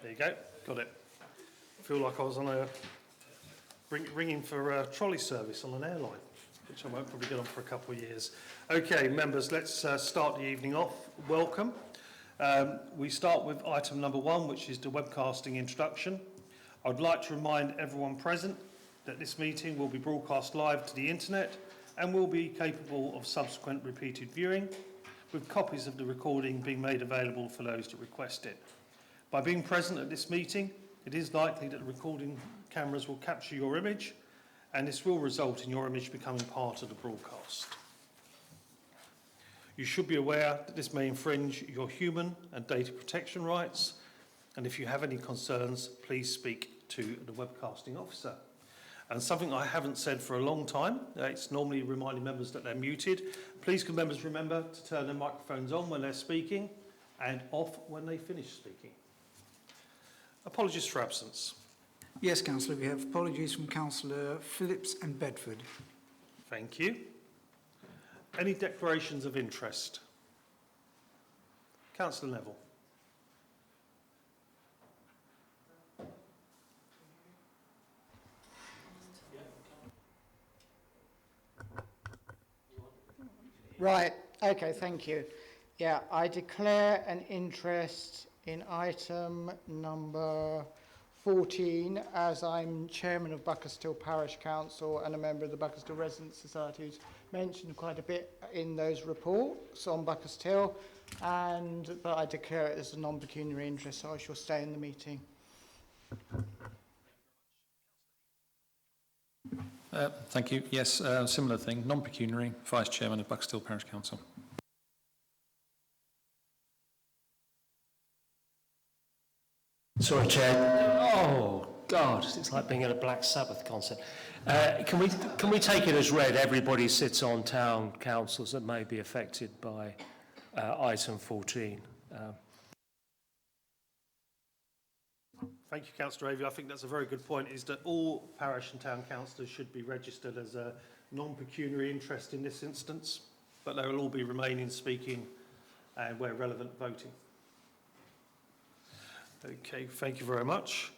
There you go, got it. I feel like I was on a ringing for a trolley service on an airline, which I won't probably get on for a couple of years. Okay, members, let's start the evening off. Welcome. We start with item number 1, which is the webcasting introduction. I'd like to remind everyone present that this meeting will be broadcast live to the internet and will be capable of subsequent repeated viewing, with copies of the recording being made available for those that request it. By being present at this meeting, it is likely that the recording cameras will capture your image, and this will result in your image becoming part of the broadcast. You should be aware that this may infringe your human and data protection rights, and if you have any concerns, please speak to the webcasting officer. And something I haven't said for a long time, it's normally reminding members that they're muted. Please can members remember to turn their microphones on when they're speaking and off when they finish speaking. Apologies for absence. Yes, Councillor, we have apologies from Councillor Phillips and Bedford. Thank you. Any declarations of interest? Councillor Neville. Right, okay, thank you. Yeah, I declare an interest in item number 14, as I'm chairman of Buckerstill Parish Council and a member of the Buckerstill Residents Society, who's mentioned quite a bit in those reports on Buckerstill, but I declare it as a non-pecuniary interest, so I shall stay in the meeting. Thank you. Yes, similar thing, non-pecuniary, Vice Chairman of Buckerstill Parish Council. Sorry, Chair. Oh, God, it's like being at a Black Sabbath concert. Can we take it as read? Everybody sits on town councils that may be affected by item 14. Thank you, Councillor Avey. I think that's a very good point, is that all parish and town councillors should be registered as a non-pecuniary interest in this instance, but they will all be remaining speaking and where relevant voting. Okay, thank you very much.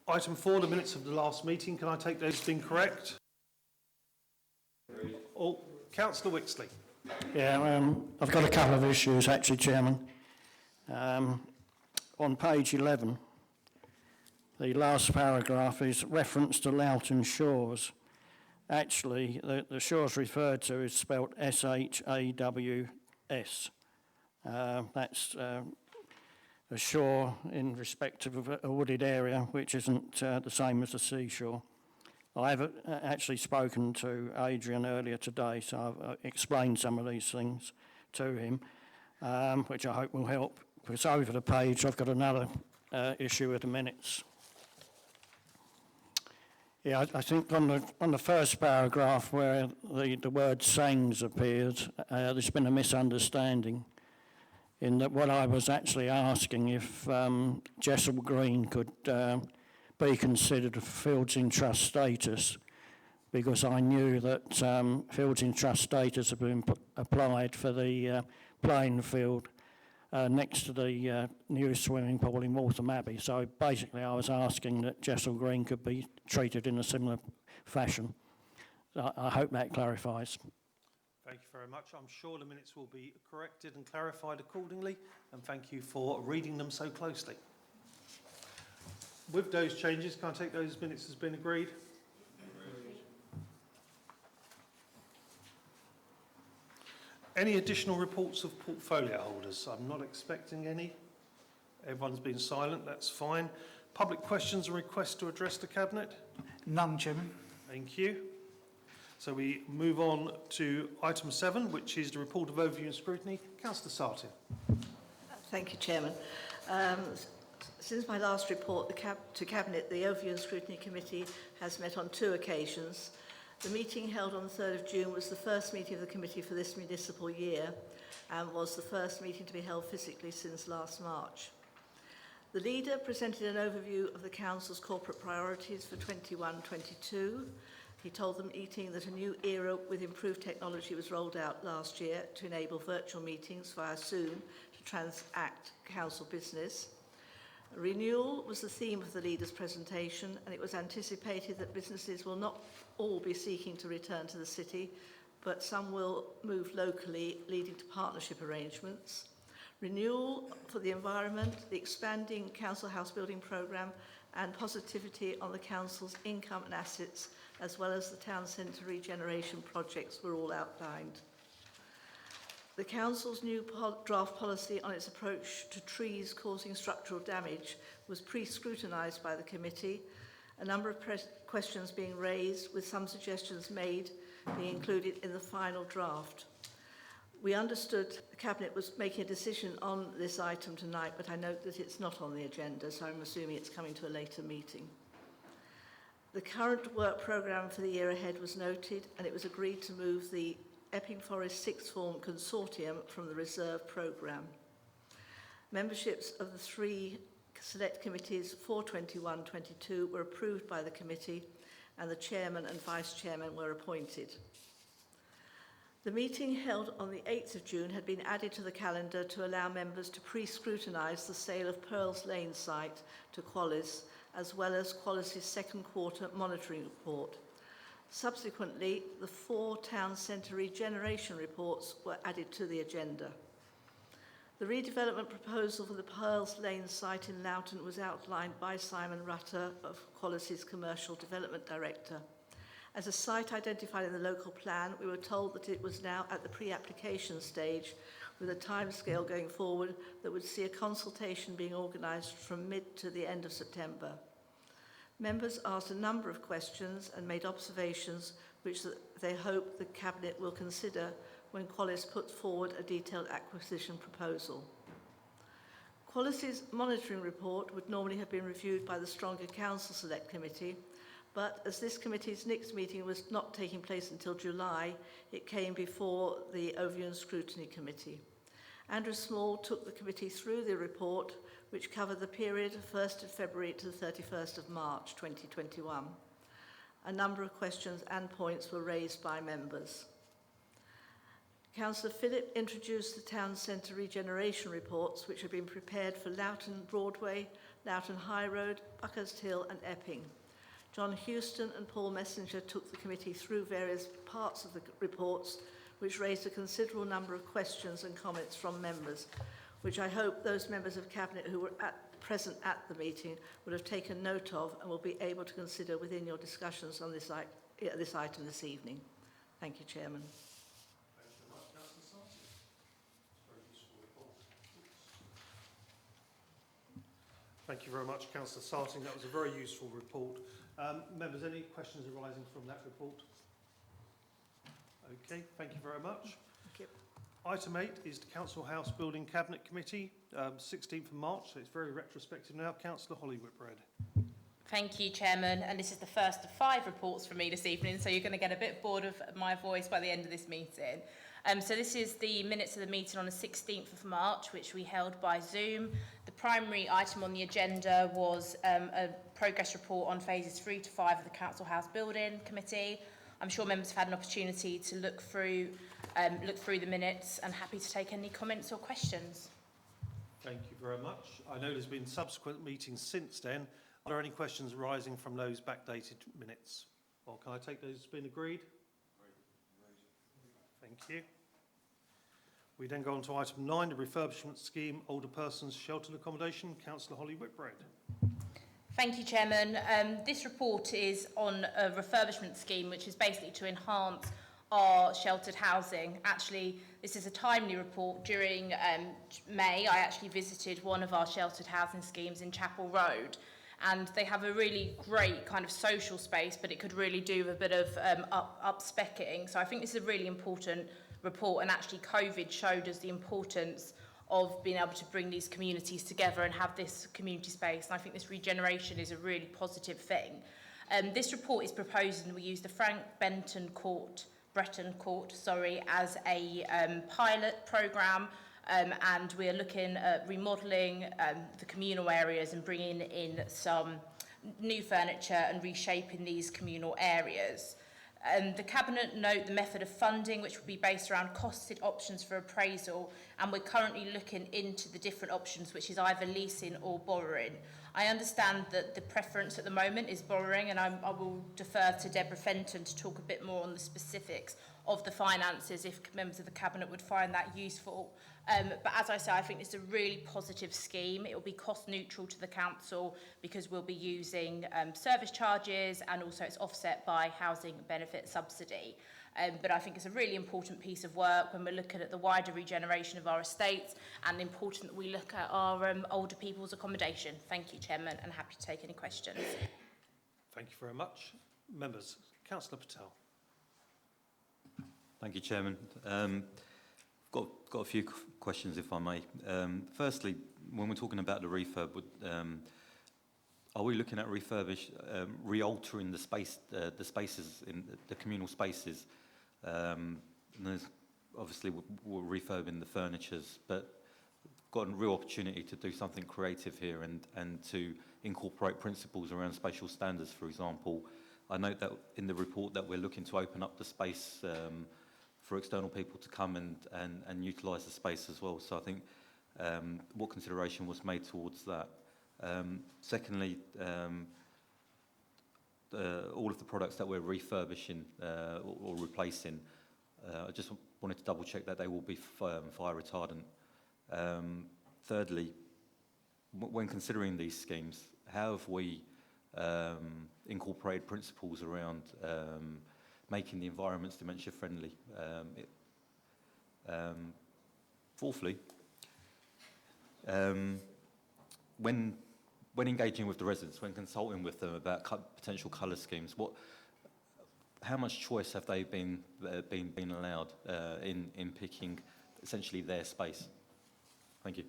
Item 4, the minutes of the last meeting. Can I take those as being correct? Oh, Councillor Wixley. Yeah, I've got a couple of issues actually, Chairman. On page 11, the last paragraph is reference to Loughton Shores. Actually, the shores referred to is spelt S-H-A-W-S. That's a shore in respect of a wooded area, which isn't the same as the seashore. I've actually spoken to Adrian earlier today, so I've explained some of these things to him, which I hope will help. Because over the page, I've got another issue with the minutes. Yeah, I think on the first paragraph where the word "sangs" appeared, there's been a misunderstanding in that what I was actually asking if Jessel Green could be considered a Fields in Trust status, because I knew that Fields in Trust status had been applied for the playing field next to the new swimming pool in Waltham Abbey. So basically I was asking that Jessel Green could be treated in a similar fashion. I hope that clarifies. Thank you very much. I'm sure the minutes will be corrected and clarified accordingly, and thank you for reading them so closely. With those changes, can I take those minutes as being agreed? Any additional reports of portfolio holders? I'm not expecting any. Everyone's been silent, that's fine. Public questions and requests to address the Cabinet? None, Chairman. Thank you. So we move on to item 7, which is the report of overview and scrutiny. Councillor Sartin. Thank you, Chairman. Since my last report to Cabinet, the Overview and Scrutiny Committee has met on 2 occasions. The meeting held on the 3rd of June was the first meeting of the committee for this municipal year and was the first meeting to be held physically since last March. The leader presented an overview of the Council's corporate priorities for 21-22. He told the meeting that a new era with improved technology was rolled out last year to enable virtual meetings via Zoom to transact council business. Renewal was the theme of the leaders' presentation, and it was anticipated that businesses will not all be seeking to return to the city, but some will move locally, leading to partnership arrangements. Renewal for the environment, the expanding council house building programme, and positivity on the council's income and assets, as well as the town centre regeneration projects were all outlined. The Council's new draft policy on its approach to trees causing structural damage was pre-scrutinised by the committee, a number of questions being raised, with some suggestions made being included in the final draft. We understood the Cabinet was making a decision on this item tonight, but I note that it's not on the agenda, so I'm assuming it's coming to a later meeting. The current work programme for the year ahead was noted, and it was agreed to move the Epping Forest Sixth Form Consortium from the reserve programme. Memberships of the 3 select committees for 21-22 were approved by the committee, and the chairman and vice chairman were appointed. The meeting held on the 8th of June had been added to the calendar to allow members to pre-scrutinise the sale of Pearls Lane site to Qualis, as well as Qualis's second quarter monitoring report. Subsequently, the 4 town centre regeneration reports were added to the agenda. The redevelopment proposal for the Pearls Lane site in Loughton was outlined by Simon Rutter, of Qualis's Commercial Development Director. As a site identified in the local plan, we were told that it was now at the pre-application stage, with a timescale going forward that would see a consultation being organised from mid to the end of September. Members asked a number of questions and made observations which they hope the Cabinet will consider when Qualis puts forward a detailed acquisition proposal. Qualis's monitoring report would normally have been reviewed by the Stronger Council Select Committee, but as this committee's next meeting was not taking place until July, it came before the Overview and Scrutiny Committee. Andrew Small took the committee through the report, which covered the period of 1st of February to the 31st of March 2021. A number of questions and points were raised by members. Councillor Phillip introduced the town centre regeneration reports, which have been prepared for Loughton Broadway, Loughton High Road, Buckhurst Hill and Epping. John Houston and Paul Messenger took the committee through various parts of the reports, which raised a considerable number of questions and comments from members, which I hope those members of Cabinet who were present at the meeting would have taken note of and will be able to consider within your discussions on this item this evening. Thank you, Chairman. Thank you very much, Councillor Sarting. That was a very useful report. Members, any questions arising from that report? Okay, thank you very much. Thank you. Item 8 is the Council House Building Cabinet Committee, 16th of March, so it's very retrospective now. Councillor Holly Whitbread. Thank you, Chairman, and this is the first of 5 reports from me this evening, so you're going to get a bit bored of my voice by the end of this meeting. So this is the minutes of the meeting on the 16th of March, which we held by Zoom. The primary item on the agenda was a progress report on phases 3 to 5 of the Council House Building Committee. I'm sure members have had an opportunity to look through the minutes, and happy to take any comments or questions. Thank you very much. I know there's been subsequent meetings since then. Are there any questions arising from those backdated minutes? Or can I take those as being agreed? Thank you. We then go on to item 9, the refurbishment scheme, older persons sheltered accommodation. Councillor Holly Whitbread. Thank you, Chairman. This report is on a refurbishment scheme, which is basically to enhance our sheltered housing. Actually, this is a timely report. During May, I actually visited one of our sheltered housing schemes in Chapel Road, and they have a really great kind of social space, but it could really do a bit of up-specking. So I think this is a really important report, and actually COVID showed us the importance of being able to bring these communities together and have this community space. And I think this regeneration is a really positive thing. This report is proposing we use the Frank Breton Court, as a pilot programme, and we are looking at remodelling the communal areas and bringing in some new furniture and reshaping these communal areas. The Cabinet note the method of funding, which will be based around costed options for appraisal, and we're currently looking into the different options, which is either leasing or borrowing. I understand that the preference at the moment is borrowing, and I will defer to Deborah Fenton to talk a bit more on the specifics of the finances if members of the Cabinet would find that useful. But as I say, I think it's a really positive scheme. It will be cost neutral to the council because we'll be using service charges, and also it's offset by housing benefit subsidy. But I think it's a really important piece of work when we're looking at the wider regeneration of our estates, and important that we look at our older people's accommodation. Thank you, Chairman, and happy to take any questions. Thank you very much. Members, Councillor Patel. Thank you, Chairman. Got a few questions, if I may. Firstly, when we're talking about the refurb, are we looking at re-altering the spaces in the communal spaces? And there's obviously we're refurbing the furnitures, but got a real opportunity to do something creative here and to incorporate principles around spatial standards, for example. I note that in the report that we're looking to open up the space for external people to come and utilise the space as well. So I think what consideration was made towards that. Secondly, all of the products that we're refurbishing or replacing, I just wanted to double check that they will be fire retardant. Thirdly, when considering these schemes, how have we incorporated principles around making the environments dementia friendly? Fourthly, when engaging with the residents, when consulting with them about potential colour schemes, how much choice have they been allowed in picking essentially their space? Thank you.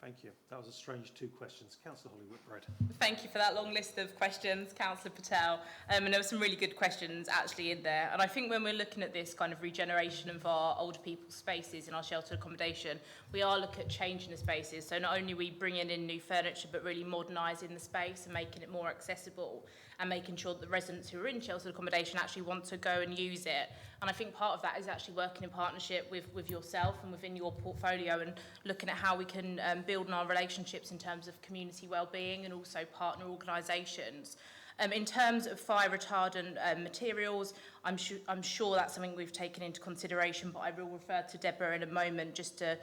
Thank you. That was a strange 2 questions. Councillor Holly Whitbread. Thank you for that long list of questions, Councillor Patel. And there were some really good questions actually in there. And I think when we're looking at this kind of regeneration of our older people's spaces in our sheltered accommodation, we are looking at changing the spaces. So not only are we bringing in new furniture, but really modernising the space and making it more accessible, and making sure that the residents who are in sheltered accommodation actually want to go and use it. And I think part of that is actually working in partnership with yourself and within your portfolio, and looking at how we can build on our relationships in terms of community wellbeing and also partner organisations. In terms of fire retardant materials, I'm sure that's something we've taken into consideration, but I will refer to Deborah in a moment just to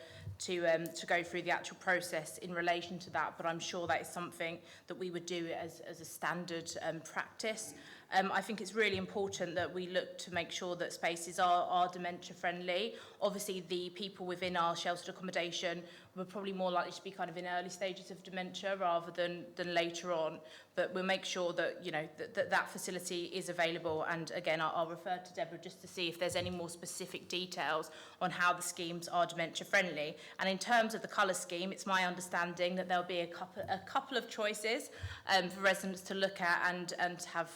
go through the actual process in relation to that. But I'm sure that is something that we would do as a standard practice. I think it's really important that we look to make sure that spaces are dementia friendly. Obviously, the people within our sheltered accommodation were probably more likely to be kind of in early stages of dementia rather than later on. But we'll make sure that, you know, that facility is available. And again, I'll refer to Deborah just to see if there's any more specific details on how the schemes are dementia friendly. And in terms of the colour scheme, it's my understanding that there'll be a couple of choices for residents to look at and have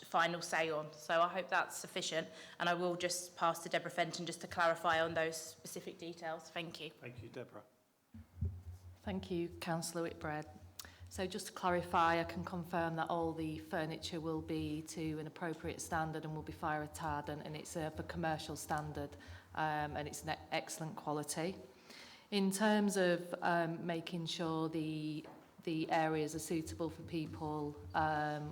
final say on. So I hope that's sufficient. And I will just pass to Deborah Fenton just to clarify on those specific details. Thank you. Thank you, Deborah. Thank you, Councillor Whitbread. So just to clarify, I can confirm that all the furniture will be to an appropriate standard and will be fire retardant, and it's of a commercial standard, and it's an excellent quality. In terms of making sure the areas are suitable for people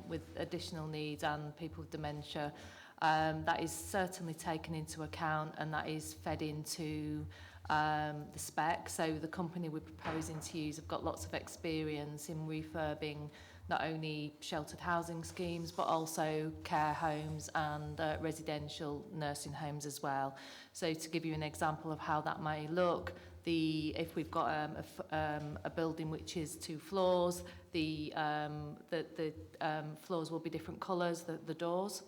with additional needs and people with dementia, that is certainly taken into account, and that is fed into the spec. So the company we're proposing to use have got lots of experience in refurbing not only sheltered housing schemes but also care homes and residential nursing homes as well. So to give you an example of how that may look, if we've got a building which is 2 floors, the floors will be different colours, the doors,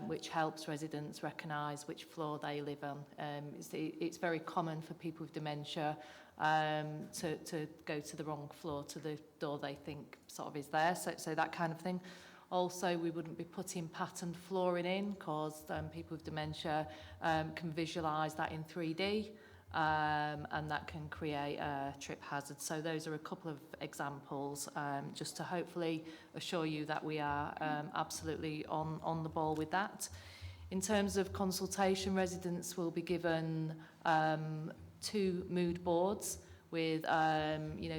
which helps residents recognise which floor they live on. It's very common for people with dementia to go to the wrong floor, to the door they think sort of is there, so that kind of thing. Also, we wouldn't be putting patterned flooring in because people with dementia can visualise that in 3D. and that can create a trip hazard. So those are a couple of examples, just to hopefully assure you that we are absolutely on the ball with that. In terms of consultation, residents will be given 2 mood boards with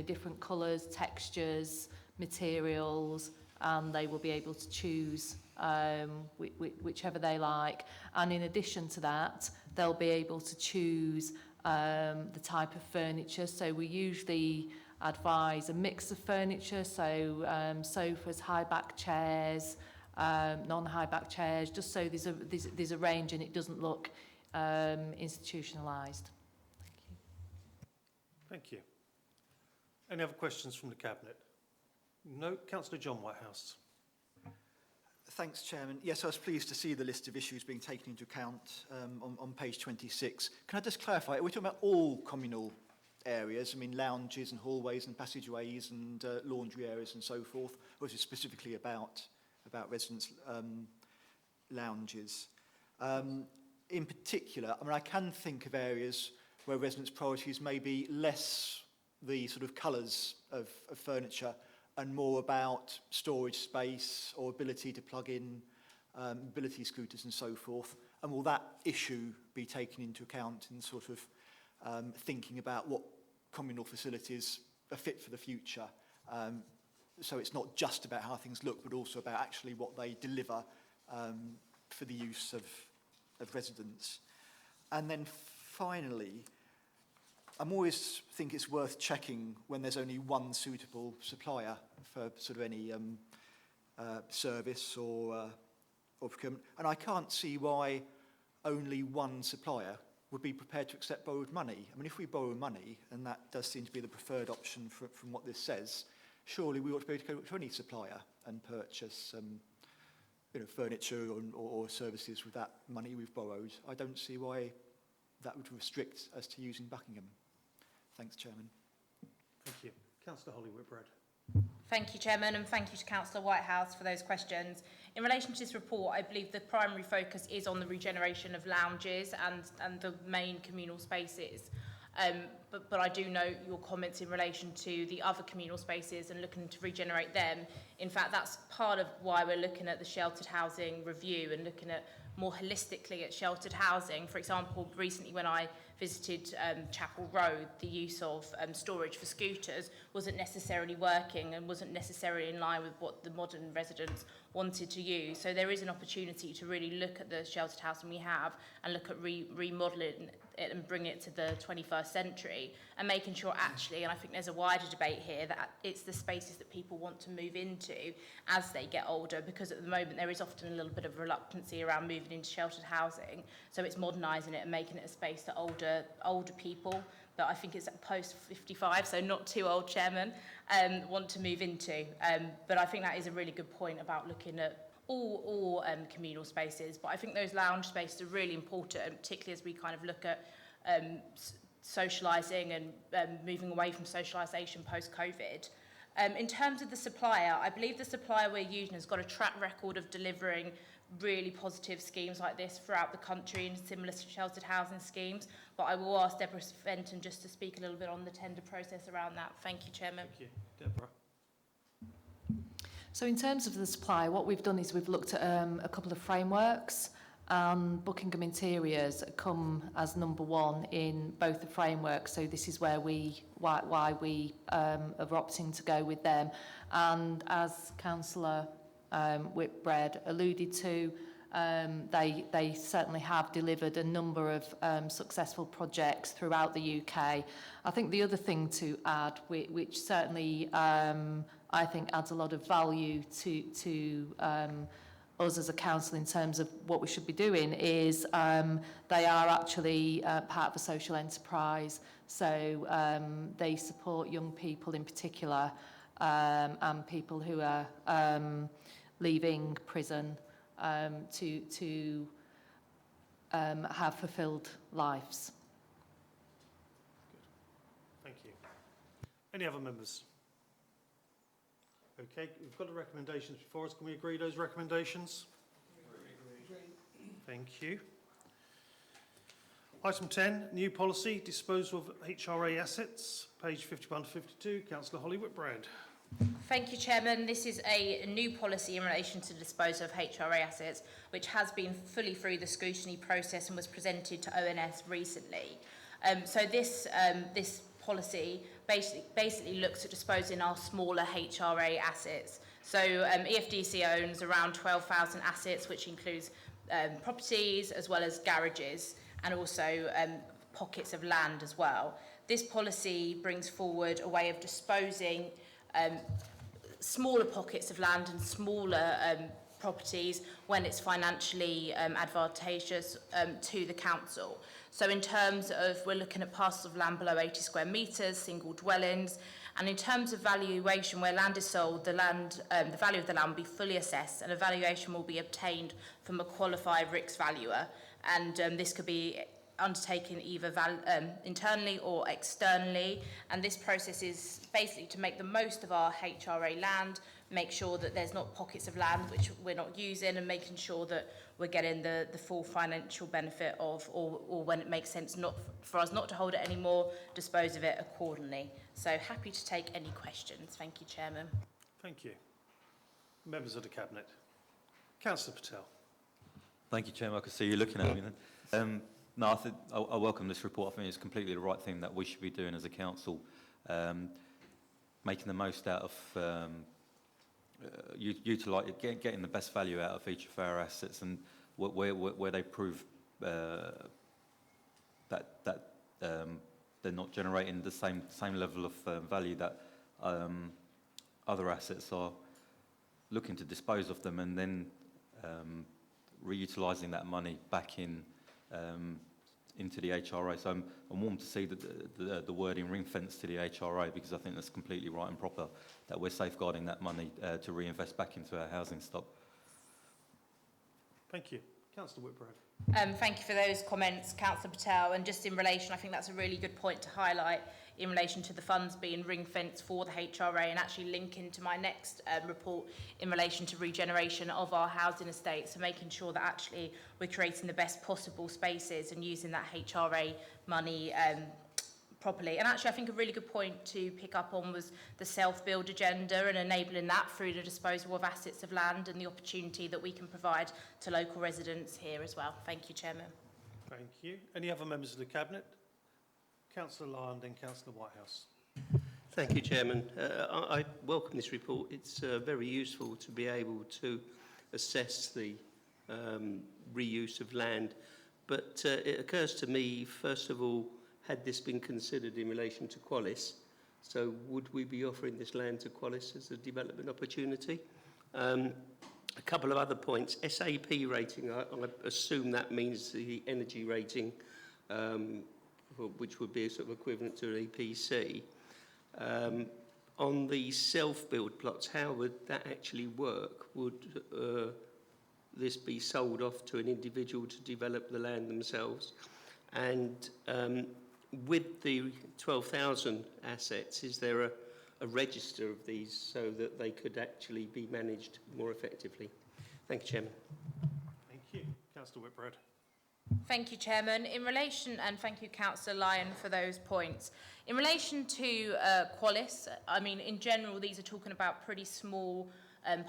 different colours, textures, materials, and they will be able to choose whichever they like. And in addition to that, they'll be able to choose the type of furniture. So we usually advise a mix of furniture, so sofas, high back chairs, non-high back chairs, just so there's a range and it doesn't look institutionalised. Thank you. Any other questions from the Cabinet? No. Councillor John Whitehouse. Thanks, Chairman. Yes, I was pleased to see the list of issues being taken into account on page 26. Can I just clarify, are we talking about all communal areas? I mean, lounges and hallways and passageways and laundry areas and so forth, or is it specifically about residents' lounges? In particular, I mean, I can think of areas where residents' priorities may be less the sort of colours of furniture and more about storage space or ability to plug in mobility scooters and so forth. And will that issue be taken into account in sort of thinking about what communal facilities are fit for the future? So it's not just about how things look, but also about actually what they deliver for the use of residents. And then finally, I'm always think it's worth checking when there's only one suitable supplier for sort of any service or procurement. And I can't see why only one supplier would be prepared to accept borrowed money. I mean, if we borrow money, and that does seem to be the preferred option from what this says, surely we ought to be able to go to any supplier and purchase furniture or services with that money we've borrowed. I don't see why that would restrict us to using Buckingham. Thanks, Chairman. Thank you. Councillor Holly Whitbread. Thank you, Chairman, and thank you to Councillor Whitehouse for those questions. In relation to this report, I believe the primary focus is on the regeneration of lounges and the main communal spaces. But I do note your comments in relation to the other communal spaces and looking to regenerate them. In fact, that's part of why we're looking at the sheltered housing review and looking at more holistically at sheltered housing. For example, recently when I visited Chapel Road, the use of storage for scooters wasn't necessarily working and wasn't necessarily in line with what the modern residents wanted to use. So there is an opportunity to really look at the sheltered housing we have and look at remodelling it and bring it to the 21st century and making sure actually, and I think there's a wider debate here, that it's the spaces that people want to move into as they get older, because at the moment there is often a little bit of reluctancy around moving into sheltered housing. So it's modernising it and making it a space that older people, but I think it's post 55, so not too old, Chairman, want to move into. But I think that is a really good point about looking at all communal spaces. But I think those lounge spaces are really important, particularly as we kind of look at socialising and moving away from socialisation post-COVID. In terms of the supplier, I believe the supplier we're using has got a track record of delivering really positive schemes like this throughout the country and similar sheltered housing schemes. But I will ask Deborah Fenton just to speak a little bit on the tender process around that. Thank you, Chairman. Thank you. Deborah. So in terms of the supply, what we've done is we've looked at a couple of frameworks, and Buckingham Interiors come as number one in both the frameworks. So this is where why we are opting to go with them. And as Councillor Whitbread alluded to, they certainly have delivered a number of successful projects throughout the UK. I think the other thing to add, which certainly I think adds a lot of value to us as a council in terms of what we should be doing, is they are actually part of a social enterprise. So they support young people in particular and people who are leaving prison to have fulfilled lives. Thank you. Any other members? Okay, we've got the recommendations before us. Can we agree those recommendations? Agree. Thank you. Item 10, new policy, disposal of HRA assets, page 51 to 52. Councillor Holly Whitbread. Thank you, Chairman. This is a new policy in relation to disposal of HRA assets, which has been fully through the scrutiny process and was presented to ONS recently. So this policy basically looks at disposing our smaller HRA assets. So EFDC owns around 12,000 assets, which includes properties as well as garages and also pockets of land as well. This policy brings forward a way of disposing smaller pockets of land and smaller properties when it's financially advantageous to the council. So in terms of, we're looking at parcels of land below 80 square metres, single dwellings, and in terms of valuation, where land is sold, the value of the land will be fully assessed and a valuation will be obtained from a qualified RICS valuer. And this could be undertaken either internally or externally, and this process is basically to make the most of our HRA land, make sure that there's not pockets of land which we're not using, and making sure that we're getting the full financial benefit of, or when it makes sense not for us not to hold it anymore, dispose of it accordingly. So happy to take any questions. Thank you, Chairman. Thank you. Members of the Cabinet. Councillor Patel. Thank you, Chairman. I can see you looking at me then. No, I welcome this report. I think it's completely the right thing that we should be doing as a council, making the most out of getting the best value out of each of our assets, and where they prove that they're not generating the same level of value that other assets are, looking to dispose of them and then reutilising that money back into the HRA. So I'm warm to see the wording ring fence to the HRA, because I think that's completely right and proper, that we're safeguarding that money to reinvest back into our housing stock. Thank you. Councillor Whitbread. Thank you for those comments, Councillor Patel. And just in relation, I think that's a really good point to highlight in relation to the funds being ring-fenced for the HRA, and actually linking to my next report in relation to regeneration of our housing estates, so making sure that actually we're creating the best possible spaces and using that HRA money properly. And actually, I think a really good point to pick up on was the self-build agenda and enabling that through the disposal of assets of land and the opportunity that we can provide to local residents here as well. Thank you, Chairman. Thank you. Any other members of the Cabinet? Councillor Lyon, then Councillor Whitehouse. Thank you, Chairman. I welcome this report. It's very useful to be able to assess the reuse of land. But it occurs to me, first of all, had this been considered in relation to Qualis, so would we be offering this land to Qualis as a development opportunity? A couple of other points. SAP rating, I assume that means the energy rating, which would be sort of equivalent to an EPC. On the self-build plots, how would that actually work? Would this be sold off to an individual to develop the land themselves? And with the 12,000 assets, is there a register of these so that they could actually be managed more effectively? Thank you, Chairman. Thank you. Councillor Whitbread. Thank you, Chairman. In relation, and thank you, Councillor Lyon, for those points. In relation to Qualis, I mean, in general, these are talking about pretty small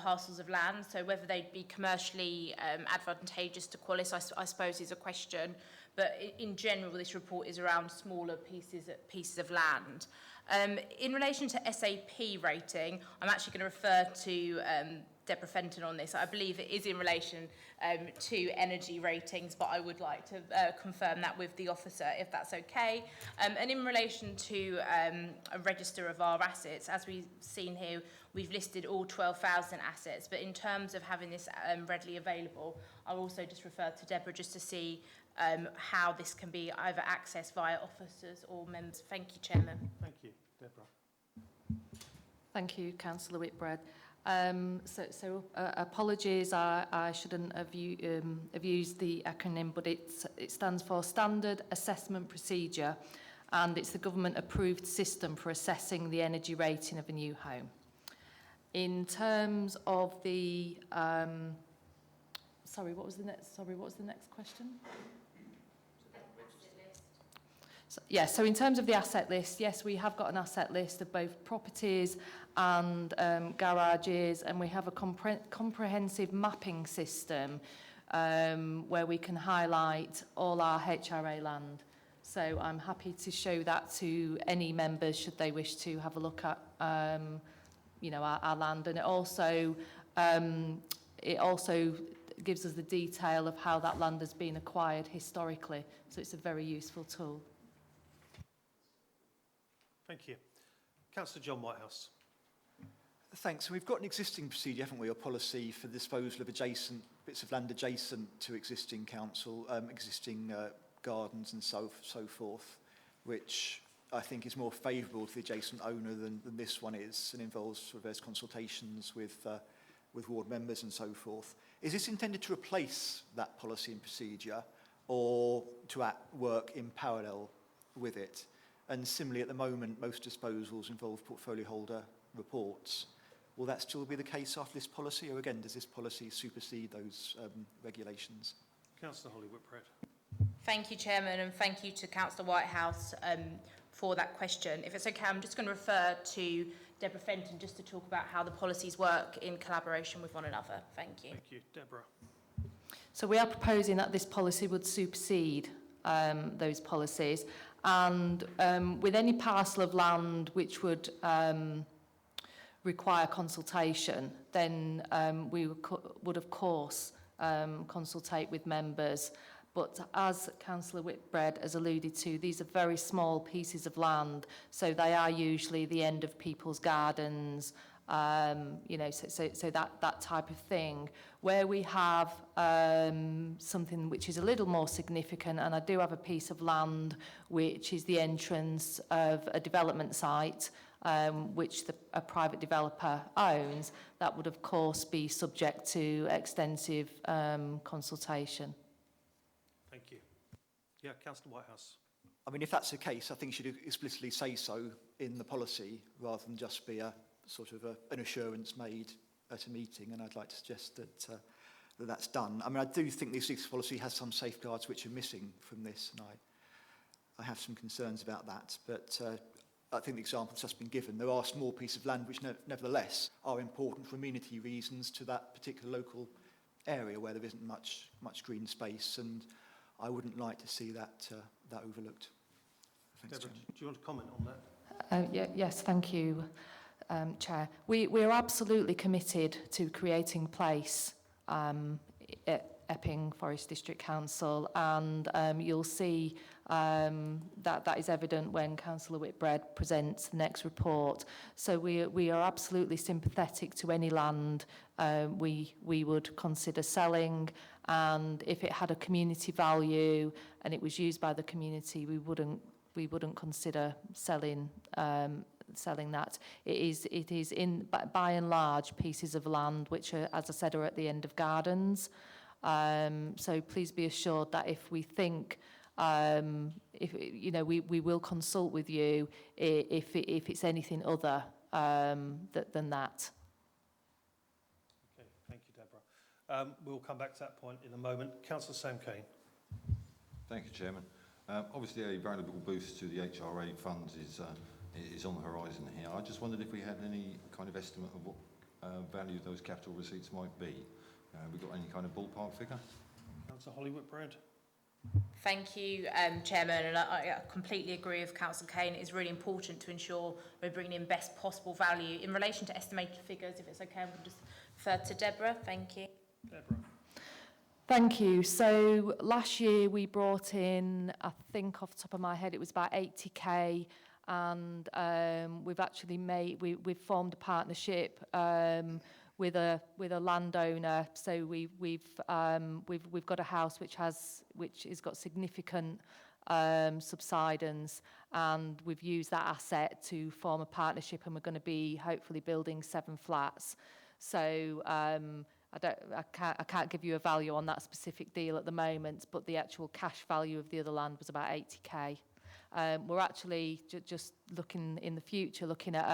parcels of land, so whether they'd be commercially advantageous to Qualis, I suppose, is a question. But in general, this report is around smaller pieces of land. In relation to SAP rating, I'm actually going to refer to Deborah Fenton on this. I believe it is in relation to energy ratings, but I would like to confirm that with the officer, if that's okay. And in relation to a register of our assets, as we've seen here, we've listed all 12,000 assets, but in terms of having this readily available, I'll also just refer to Deborah just to see how this can be either accessed via officers or members. Thank you, Chairman. Thank you. Deborah. Thank you, Councillor Whitbread. Apologies, I shouldn't have used the acronym, but it stands for Standard Assessment Procedure, and it's the government-approved system for assessing the energy rating of a new home. In terms of the, what was the next question? So in terms of the asset list, yes, we have got an asset list of both properties and garages, and we have a comprehensive mapping system where we can highlight all our HRA land. So I'm happy to show that to any members should they wish to have a look at, you know, our land. And it also gives us the detail of how that land has been acquired historically. So it's a very useful tool. Thank you. Councillor John Whitehouse. Thanks. So we've got an existing procedure, haven't we, or policy for the disposal of adjacent bits of land adjacent to existing council, existing gardens and so forth, which I think is more favourable to the adjacent owner than this one is, and involves sort of various consultations with ward members and so forth. Is this intended to replace that policy and procedure, or to work in parallel with it? And similarly, at the moment, most disposals involve portfolio holder reports. Will that still be the case after this policy, or again, does this policy supersede those regulations? Councillor Holly Whitbread. Thank you, Chairman, and thank you to Councillor Whitehouse for that question. If it's okay, I'm just going to refer to Deborah Fenton just to talk about how the policies work in collaboration with one another. Thank you. Thank you. Deborah. So we are proposing that this policy would supersede those policies, and with any parcel of land which would require consultation, then we would of course consultate with members. But as Councillor Whitbread has alluded to, these are very small pieces of land, so they are usually the end of people's gardens, you know, so that type of thing. Where we have something which is a little more significant, and I do have a piece of land which is the entrance of a development site, which a private developer owns, that would of course be subject to extensive consultation. Thank you. Yeah, Councillor Whitehouse. I mean, if that's the case, I think you should explicitly say so in the policy, rather than just be a sort of an assurance made at a meeting, and I'd like to suggest that that's done. I mean, I do think the existing policy has some safeguards which are missing from this, and I have some concerns about that, but I think the example that's just been given, there are small pieces of land which nevertheless are important for amenity reasons to that particular local area where there isn't much green space, and I wouldn't like to see that overlooked. Thanks, Deborah, Chairman. do you want to comment on that? Yes, thank you, Chair. We're absolutely committed to creating place at Epping Forest District Council, and you'll see that is evident when Councillor Whitbread presents the next report. So we are absolutely sympathetic to any land we would consider selling, and if it had a community value and it was used by the community, we wouldn't consider selling that. It is in by and large pieces of land which are, as I said, are at the end of gardens. So please be assured that if we think, if you know, we will consult with you if it's anything other than that. Okay, thank you, Deborah. We'll come back to that point in a moment. Councillor Sam Kane. Thank you, Chairman. Obviously, a valuable boost to the HRA funds is on the horizon here. I just wondered if we had any kind of estimate of what value those capital receipts might be. Have we got any kind of ballpark figure? Councillor Holly Whitbread. Thank you, Chairman, and I completely agree with Councillor Kane. It is really important to ensure we're bringing in best possible value. In relation to estimated figures, if it's okay, I'm going to just refer to Deborah. Thank you. Deborah. Thank you. So last year we brought in, I think off the top of my head, it was about 80k, and we've actually we've formed a partnership with a landowner. So we've got a house which has got significant subsidence, and we've used that asset to form a partnership, and we're going to be hopefully building 7 flats. So I can't give you a value on that specific deal at the moment, but the actual cash value of the other land was about 80k. We're actually just looking in the future, looking at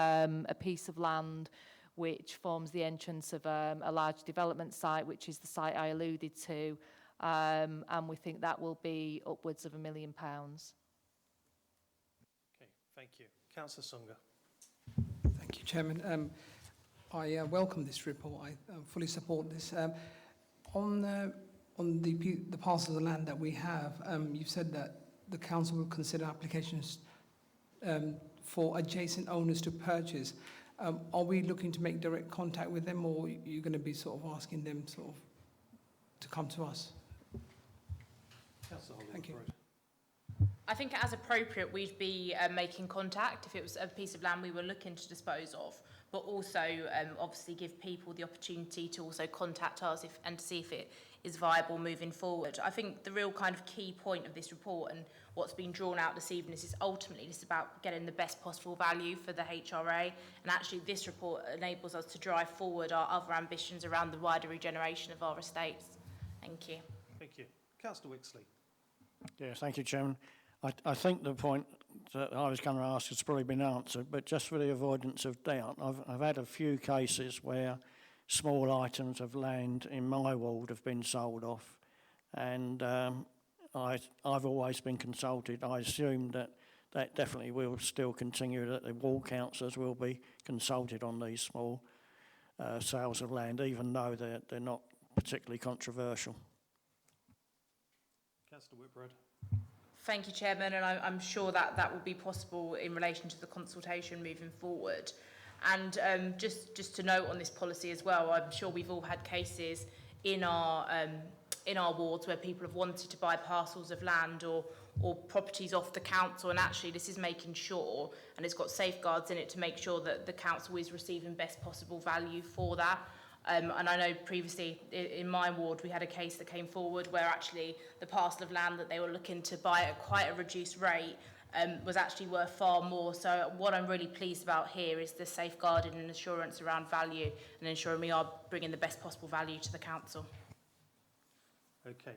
a piece of land which forms the entrance of a large development site, which is the site I alluded to, and we think that will be upwards of £1 million. Thank you. Councillor Sunga. Thank you, Chairman. I welcome this report. I fully support this. On the parcels of land that we have, you've said that the council will consider applications for adjacent owners to purchase. Are we looking to make direct contact with them, or are you going to be sort of asking them sort of to come to us? Councillor Thank you. I think as appropriate, we'd be making contact if it was a piece of land we were looking to dispose of, but also obviously give people the opportunity to also contact us and to see if it is viable moving forward. I think the real kind of key point of this report and what's been drawn out this evening is ultimately just about getting the best possible value for the HRA, and actually this report enables us to drive forward our other ambitions around the wider regeneration of our estates. Thank you. Thank you. Councillor Wixley. Yeah, thank you, Chairman. I think the point that I was going to ask has probably been answered, but just for the avoidance of doubt, I've had a few cases where small items of land in my ward have been sold off, and I've always been consulted. I assume that definitely will still continue, that the ward councillors will be consulted on these small sales of land, even though they're not particularly controversial. Councillor Whitbread. Thank you, Chairman, and I'm sure that that will be possible in relation to the consultation moving forward. And just to note on this policy as well, I'm sure we've all had cases in our wards where people have wanted to buy parcels of land or properties off the council, and actually this is making sure, and it's got safeguards in it to make sure that the council is receiving best possible value for that. And I know previously in my ward we had a case that came forward where actually the parcel of land that they were looking to buy at quite a reduced rate was actually worth far more. So what I'm really pleased about here is the safeguarding and assurance around value and ensuring we are bringing the best possible value to the council. Okay.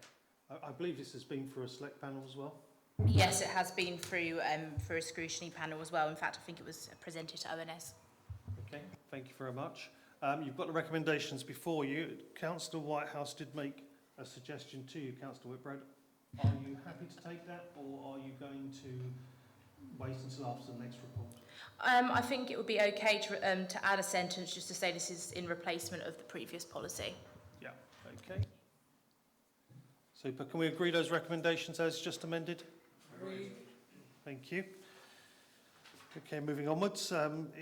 I believe this has been for a select panel as well? Yes, it has been through for a scrutiny panel as well. In fact, I think it was presented to ONS. Okay, thank you very much. You've got the recommendations before you. Councillor Whitehouse did make a suggestion to you, Councillor Whitbread. Are you happy to take that, or are you going to wait until after the next report? I think it would be okay to add a sentence just to say this is in replacement of the previous policy. Yeah, okay. Super. Can we agree those recommendations as just amended? Agreed. Thank you. Okay, moving onwards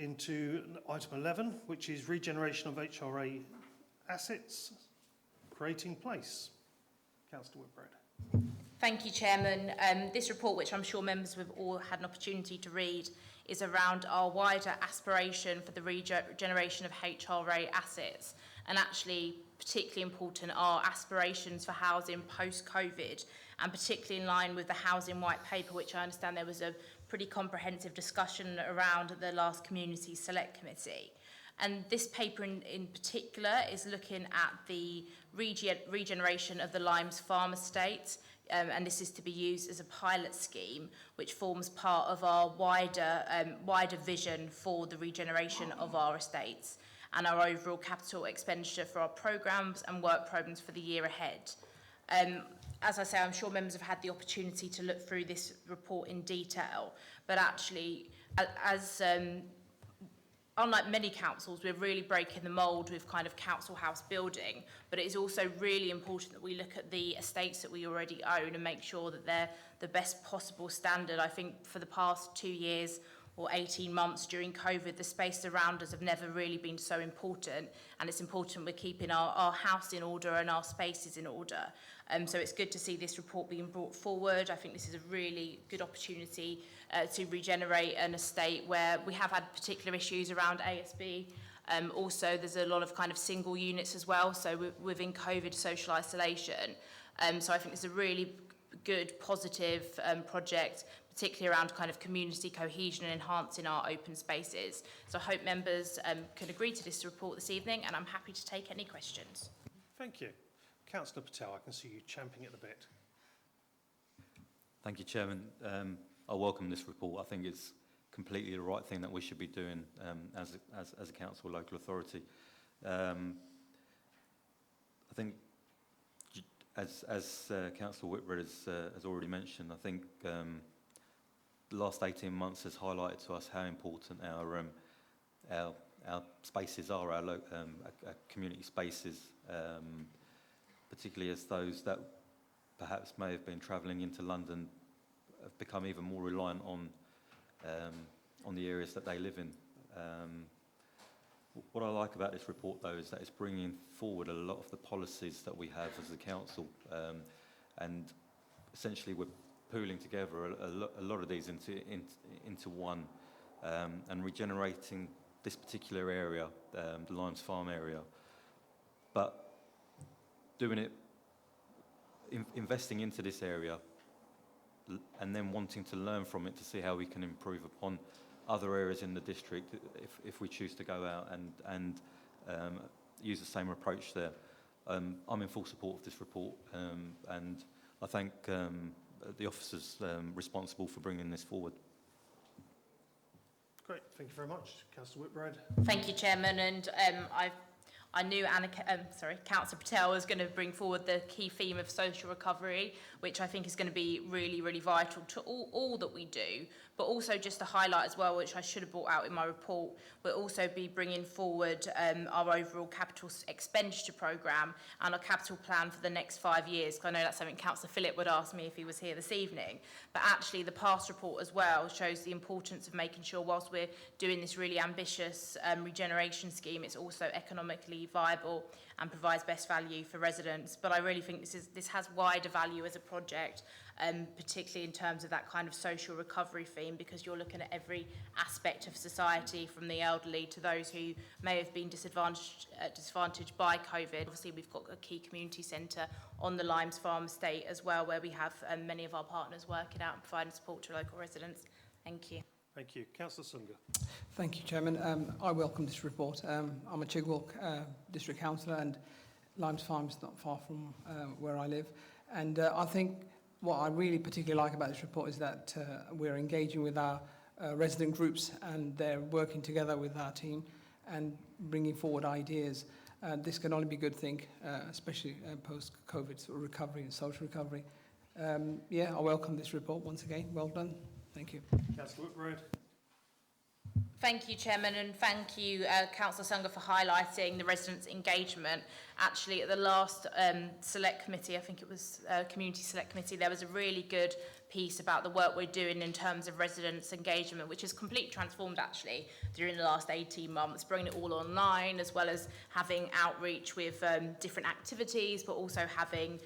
into item 11, which is regeneration of HRA assets, creating place. Councillor Whitbread. Thank you, Chairman. This report, which I'm sure members have all had an opportunity to read, is around our wider aspiration for the regeneration of HRA assets, and actually particularly important are aspirations for housing post-COVID, and particularly in line with the Housing White Paper, which I understand there was a pretty comprehensive discussion around at the last Community Select Committee. And this paper in particular is looking at the regeneration of the Limes Farm estate, and this is to be used as a pilot scheme which forms part of our wider vision for the regeneration of our estates and our overall capital expenditure for our programmes and work programmes for the year ahead. As I say, I'm sure members have had the opportunity to look through this report in detail, but actually, unlike many councils, we're really breaking the mould with kind of council house building, but it is also really important that we look at the estates that we already own and make sure that they're the best possible standard. I think for the past 2 years or 18 months during COVID, the space around us have never really been so important, and it's important we're keeping our house in order and our spaces in order. So it's good to see this report being brought forward. I think this is a really good opportunity to regenerate an estate where we have had particular issues around ASB. Also, there's a lot of kind of single units as well, so within COVID social isolation. So I think it's a really good, positive project, particularly around kind of community cohesion and enhancing our open spaces. So I hope members can agree to this report this evening, and I'm happy to take any questions. Thank you. Councillor Patel, I can see you champing at the bit. Thank you, Chairman. I welcome this report. I think it's completely the right thing that we should be doing as a council or local authority. I think, as Councillor Whitbread has already mentioned, I think the last 18 months has highlighted to us how important our spaces are, our community spaces, particularly as those that perhaps may have been travelling into London have become even more reliant on the areas that they live in. What I like about this report, though, is that it's bringing forward a lot of the policies that we have as a council, and essentially we're pooling together a lot of these into one, and regenerating this particular area, the Limes Farm area, but doing it, investing into this area, and then wanting to learn from it to see how we can improve upon other areas in the district if we choose to go out and use the same approach there. I'm in full support of this report, and I thank the officers responsible for bringing this forward. Great, thank you very much. Councillor Whitbread. Thank you, Chairman, and I knew Councillor Patel was going to bring forward the key theme of social recovery, which I think is going to be really, really vital to all that we do. But also just to highlight as well, which I should have brought out in my report, we'll also be bringing forward our overall capital expenditure programme and our capital plan for the next 5 years. Because I know that's something Councillor Phillip would ask me if he was here this evening. But actually the past report as well shows the importance of making sure whilst we're doing this really ambitious regeneration scheme, it's also economically viable and provides best value for residents. But I really think this has wider value as a project, particularly in terms of that kind of social recovery theme, because you're looking at every aspect of society, from the elderly to those who may have been disadvantaged by COVID. Obviously, we've got a key community centre on the Limes Farm estate as well, where we have many of our partners working out and providing support to local residents. Thank you. Thank you. Councillor Sunga. Thank you, Chairman. I welcome this report. I'm a Chigwell district councillor, and Limes Farm is not far from where I live. And I think what I really particularly like about this report is that we're engaging with our resident groups, and they're working together with our team and bringing forward ideas. This can only be a good thing, especially post-COVID sort of recovery and social recovery. I welcome this report once again. Well done. Thank you. Councillor Whitbread. Thank you, Chairman, and thank you, Councillor Sunga, for highlighting the residents' engagement. Actually, at the last Select Committee, I think it was Community Select Committee, there was a really good piece about the work we're doing in terms of residents' engagement, which has completely transformed, actually, during the last 18 months, bringing it all online, as well as having outreach with different activities, but also having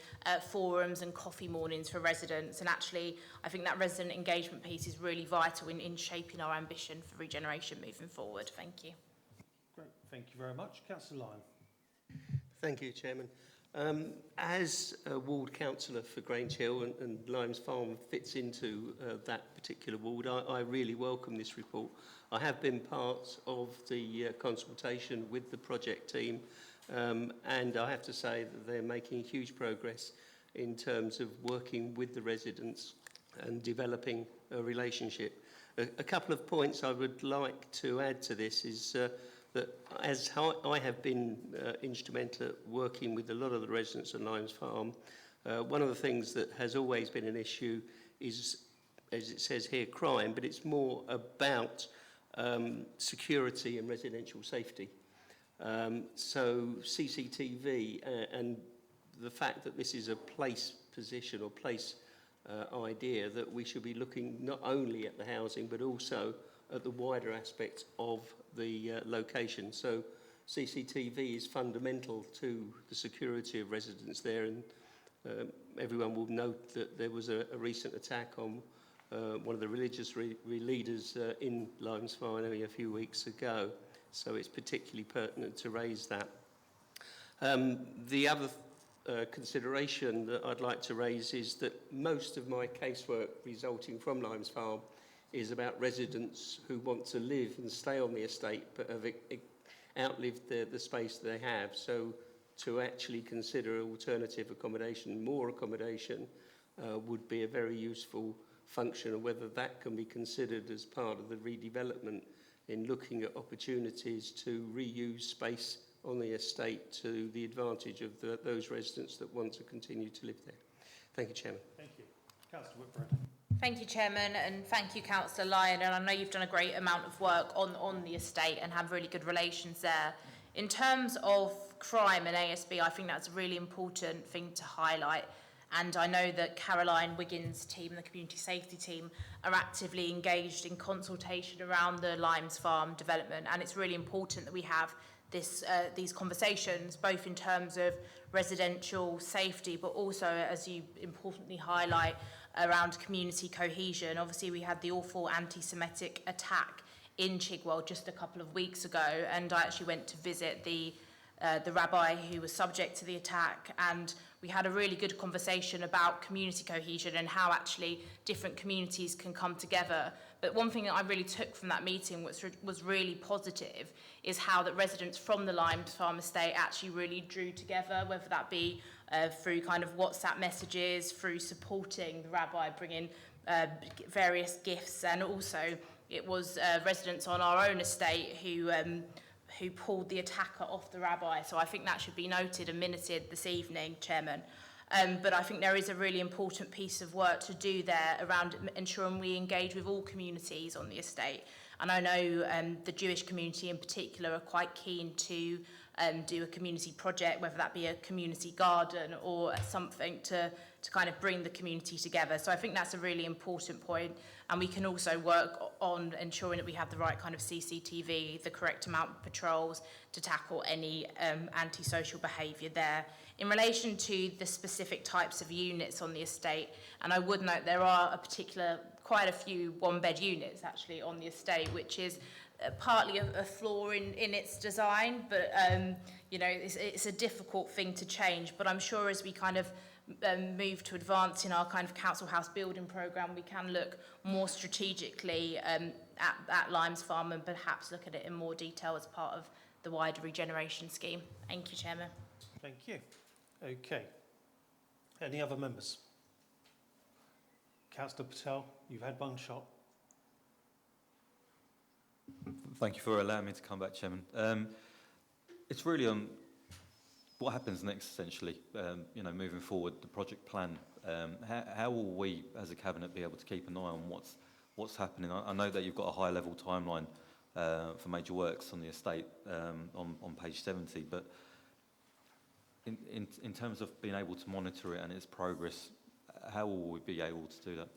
forums and coffee mornings for residents. And actually, I think that resident engagement piece is really vital in shaping our ambition for regeneration moving forward. Thank you. Great, thank you very much. Councillor Lyon. Thank you, Chairman. As a ward councillor for Grange Hill and Limes Farm fits into that particular ward, I really welcome this report. I have been part of the consultation with the project team, and I have to say that they're making huge progress in terms of working with the residents and developing a relationship. A couple of points I would like to add to this is that as I have been instrumental at working with a lot of the residents at Limes Farm, one of the things that has always been an issue is, as it says here, crime, but it's more about security and residential safety. So CCTV and the fact that this is a place position or place idea, that we should be looking not only at the housing but also at the wider aspect of the location. So CCTV is fundamental to the security of residents there, and everyone will note that there was a recent attack on one of the religious leaders in Limes Farm only a few weeks ago, so it's particularly pertinent to raise that. The other consideration that I'd like to raise is that most of my casework resulting from Limes Farm is about residents who want to live and stay on the estate but have outlived the space they have. So to actually consider alternative accommodation, more accommodation, would be a very useful function, and whether that can be considered as part of the redevelopment in looking at opportunities to reuse space on the estate to the advantage of those residents that want to continue to live there. Thank you, Chairman. Thank you. Councillor Whitbread. Thank you, Chairman, and thank you, Councillor Lyon. And I know you've done a great amount of work on the estate and have really good relations there. In terms of crime and ASB, I think that's a really important thing to highlight. And I know that Caroline Wiggins' team and the community safety team are actively engaged in consultation around the Limes Farm development. And it's really important that we have these conversations, both in terms of residential safety, but also, as you importantly highlight, around community cohesion. Obviously, we had the awful anti-Semitic attack in Chigwell just a couple of weeks ago, and I actually went to visit the rabbi who was subject to the attack, and we had a really good conversation about community cohesion and how actually different communities can come together. But one thing that I really took from that meeting was really positive is how that residents from the Limes Farm estate actually really drew together, whether that be through kind of WhatsApp messages, through supporting the rabbi, bringing various gifts, and also it was residents on our own estate who pulled the attacker off the rabbi. So I think that should be noted and minuted this evening, Chairman. But I think there is a really important piece of work to do there around ensuring we engage with all communities on the estate. And I know the Jewish community in particular are quite keen to do a community project, whether that be a community garden or something to kind of bring the community together. So I think that's a really important point. And we can also work on ensuring that we have the right kind of CCTV, the correct amount of patrols to tackle any antisocial behaviour there. In relation to the specific types of units on the estate, and I would note there are quite a few one-bed units actually on the estate, which is partly a flaw in its design, but you know, it's a difficult thing to change. But I'm sure as we kind of move to advance in our kind of council house building programme, we can look more strategically at Limes Farm and perhaps look at it in more detail as part of the wider regeneration scheme. Thank you, Chairman. Thank you. Okay. Any other members? Councillor Patel, you've had one shot. Thank you for allowing me to come back, Chairman. It's really on what happens next, essentially. You know, moving forward, the project plan. How will we, as a cabinet, be able to keep an eye on what's happening? I know that you've got a high-level timeline for major works on the estate on page 70, but in terms of being able to monitor it and its progress, how will we be able to do that?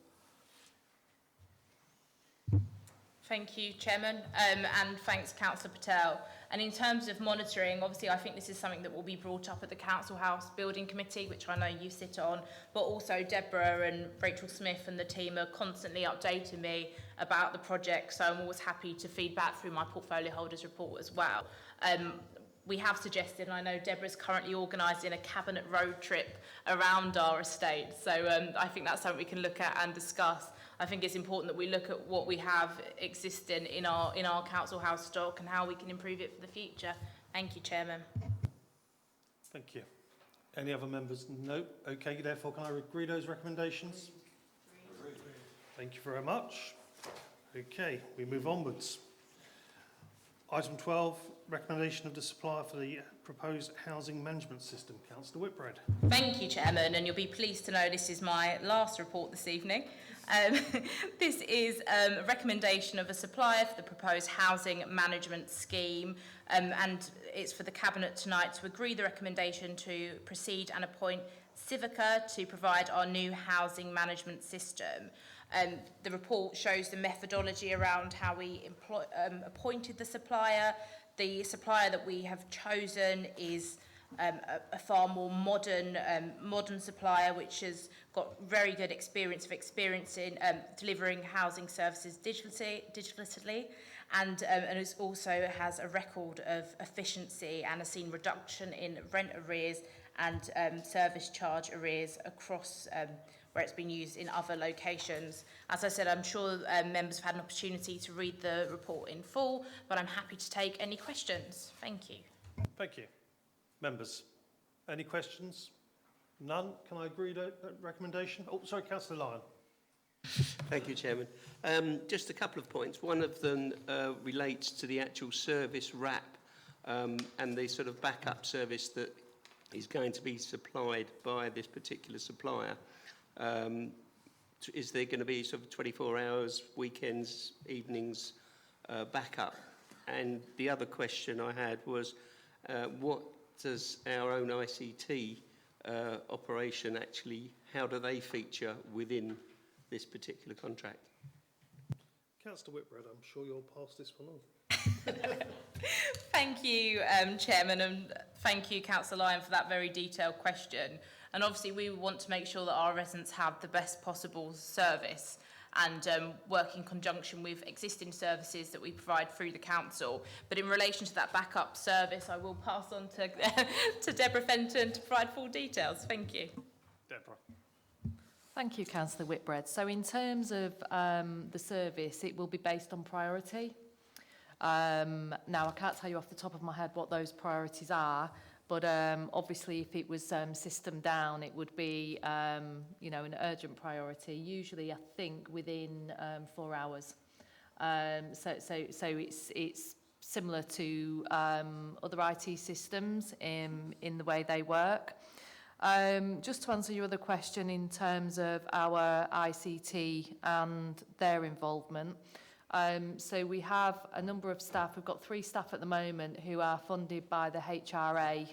Thank you, Chairman, and thanks, Councillor Patel. And in terms of monitoring, obviously I think this is something that will be brought up at the Council House Building Committee, which I know you sit on, but also Deborah and Rachel Smith and the team are constantly updating me about the project, so I'm always happy to feed back through my portfolio holders report as well. We have suggested, and I know Deborah's currently organising a cabinet road trip around our estate, so I think that's something we can look at and discuss. I think it's important that we look at what we have existing in our council house stock and how we can improve it for the future. Thank you, Chairman. Thank you. Any other members? No. Okay, therefore, can I agree those recommendations? Agreed. Thank you very much. Okay, we move onwards. Item 12, recommendation of the supplier for the proposed housing management system. Councillor Whitbread. Thank you, Chairman, and you'll be pleased to know this is my last report this evening. This is a recommendation of a supplier for the proposed housing management scheme, and it's for the Cabinet tonight to agree the recommendation to proceed and appoint Civica to provide our new housing management system. The report shows the methodology around how we appointed the supplier. The supplier that we have chosen is a far more modern supplier, which has got very good experience in delivering housing services digitally, and it also has a record of efficiency and has seen reduction in rent arrears and service charge arrears across where it's been used in other locations. As I said, I'm sure members have had an opportunity to read the report in full, but I'm happy to take any questions. Thank you. Thank you. Members, any questions? None? Can I agree to that recommendation? Oh, sorry, Councillor Lyon. Thank you, Chairman. Just a couple of points. One of them relates to the actual service wrap and the sort of backup service that is going to be supplied by this particular supplier. is there going to be sort of 24 hours, weekends, evenings backup? And the other question I had was, what does our own ICT operation actually, how do they feature within this particular contract? Councillor Whitbread, I'm sure you'll pass this one on. Thank you, Chairman, and thank you, Councillor Lyon, for that very detailed question. And obviously, we want to make sure that our residents have the best possible service and work in conjunction with existing services that we provide through the council. But in relation to that backup service, I will pass on to, to Deborah Fenton to provide full details. Thank you. Deborah. Thank you, Councillor Whitbread. So in terms of the service, it will be based on priority. Now, I can't tell you off the top of my head what those priorities are, but obviously if it was system down, it would be, you know, an urgent priority, usually I think within 4 hours. So it's similar to other IT systems in the way they work. Just to answer your other question in terms of our ICT and their involvement, so we have a number of staff. We've got 3 staff at the moment who are funded by the HRA,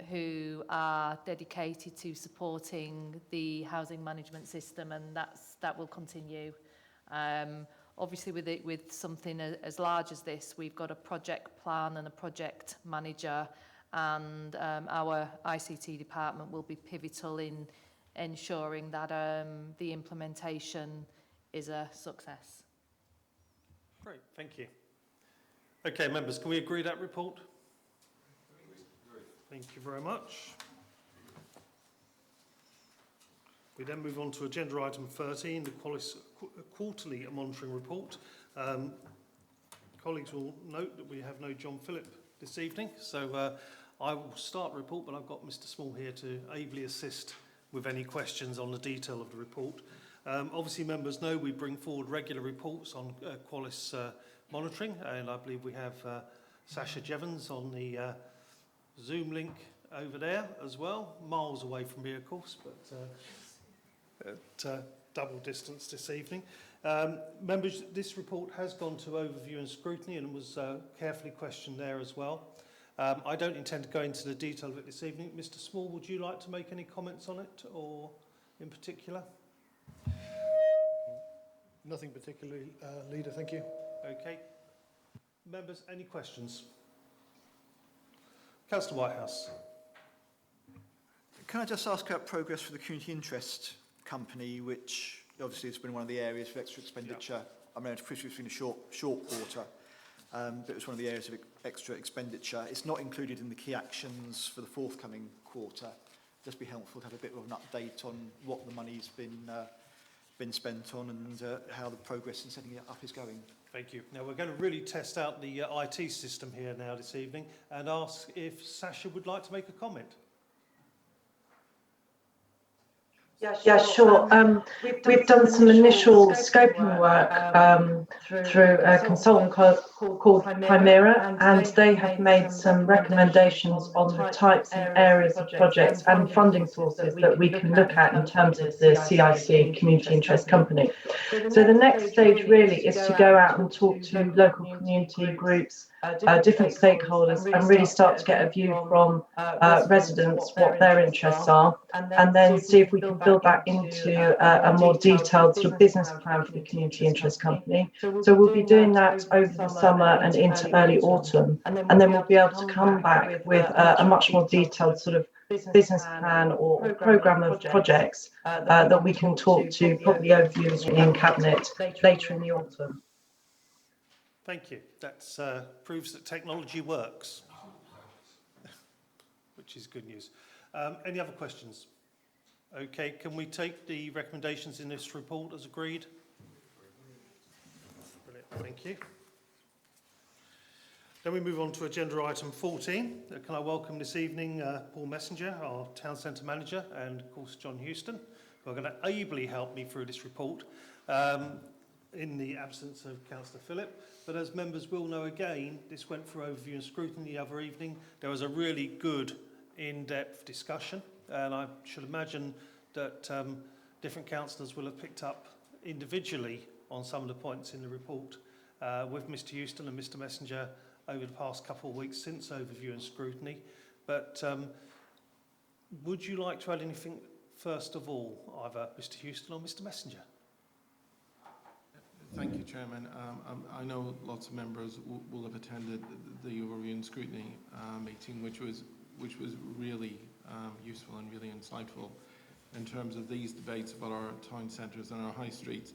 who are dedicated to supporting the housing management system, and that will continue. Obviously, with something as large as this, we've got a project plan and a project manager, and our ICT department will be pivotal in ensuring that the implementation is a success. Great, thank you. Okay, members, can we agree that report? Thank you very much. We then move on to agenda item 13, the quarterly monitoring report. Colleagues will note that we have no John Phillip this evening, so I will start the report, but I've got Mr. Small here to ably assist with any questions on the detail of the report. Obviously, members know we bring forward regular reports on Qualis monitoring, and I believe we have Sasha Jevons on the Zoom link over there as well, miles away from me, of course, but at double distance this evening. Members, this report has gone to overview and scrutiny and was carefully questioned there as well. I don't intend to go into the detail of it this evening. Mr. Small, would you like to make any comments on it, or in particular? Nothing particularly, Leader, thank you. Okay. Members, any questions? Councillor Whitehouse. Can I just ask about progress for the Community Interest Company, which obviously has been one of the areas of extra expenditure. I mean, it's been a short quarter, but it was one of the areas of extra expenditure. It's not included in the key actions for the forthcoming quarter. Just be helpful to have a bit of an update on what the money's been spent on and how the progress in setting it up is going. Thank you. Now we're going to really test out the IT system here now this evening and ask if Sasha would like to make a comment. Yeah, sure. We've done some initial scoping work through a consultant called Chimera, and they have made some recommendations on the types and areas of projects and funding sources that we can look at in terms of the CIC, Community Interest Company. So the next stage really is to go out and talk to local community groups, different stakeholders, and really start to get a view from residents what their interests are, and then see if we can build that into a more detailed sort of business plan for the Community Interest Company. So we'll be doing that over the summer and into early autumn, and then we'll be able to come back with a much more detailed sort of business plan or programme of projects that we can talk to probably overviews in Cabinet later in the autumn. Thank you. That proves that technology works, which is good news. Any other questions? Okay, can we take the recommendations in this report as agreed? Brilliant, thank you. Then we move on to agenda item 14. Can I welcome this evening Paul Messenger, our Town Centre Manager, and of course John Houston, who are going to ably help me through this report in the absence of Councillor Phillip. But as members will know again, this went for overview and scrutiny the other evening. There was a really good in-depth discussion, and I should imagine that different councillors will have picked up individually on some of the points in the report with Mr Houston and Mr Messenger over the past couple of weeks since overview and scrutiny. But would you like to add anything first of all, either Mr Houston or Mr Messenger? Thank you, Chairman. I know lots of members will have attended the overview and scrutiny meeting, which was really useful and really insightful in terms of these debates about our town centres and our high streets,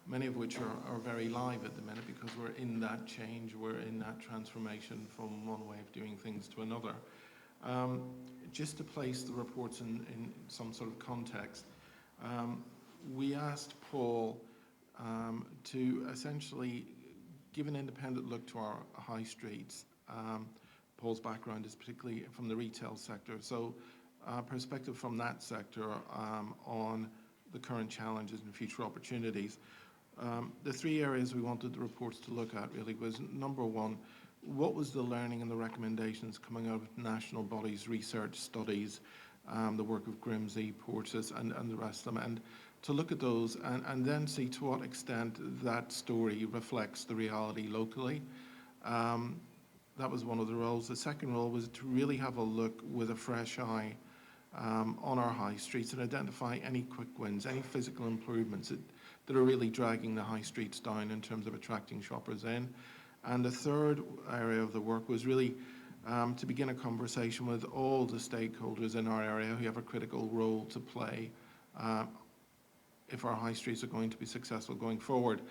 many of which are very live at the minute because we're in that change, we're in that transformation from one way of doing things to another. Just to place the reports in some sort of context, we asked Paul to essentially give an independent look to our high streets. Paul's background is particularly from the retail sector, so perspective from that sector on the current challenges and future opportunities. The three areas we wanted the reports to look at really was, number one, what was the learning and the recommendations coming out of national bodies, research studies, the work of Grimsey, Portis and the rest of them, and to look at those and then see to what extent that story reflects the reality locally. That was one of the roles. The second role was to really have a look with a fresh eye on our high streets and identify any quick wins, any physical improvements that are really dragging the high streets down in terms of attracting shoppers in. And the third area of the work was really to begin a conversation with all the stakeholders in our area who have a critical role to play if our high streets are going to be successful going forward.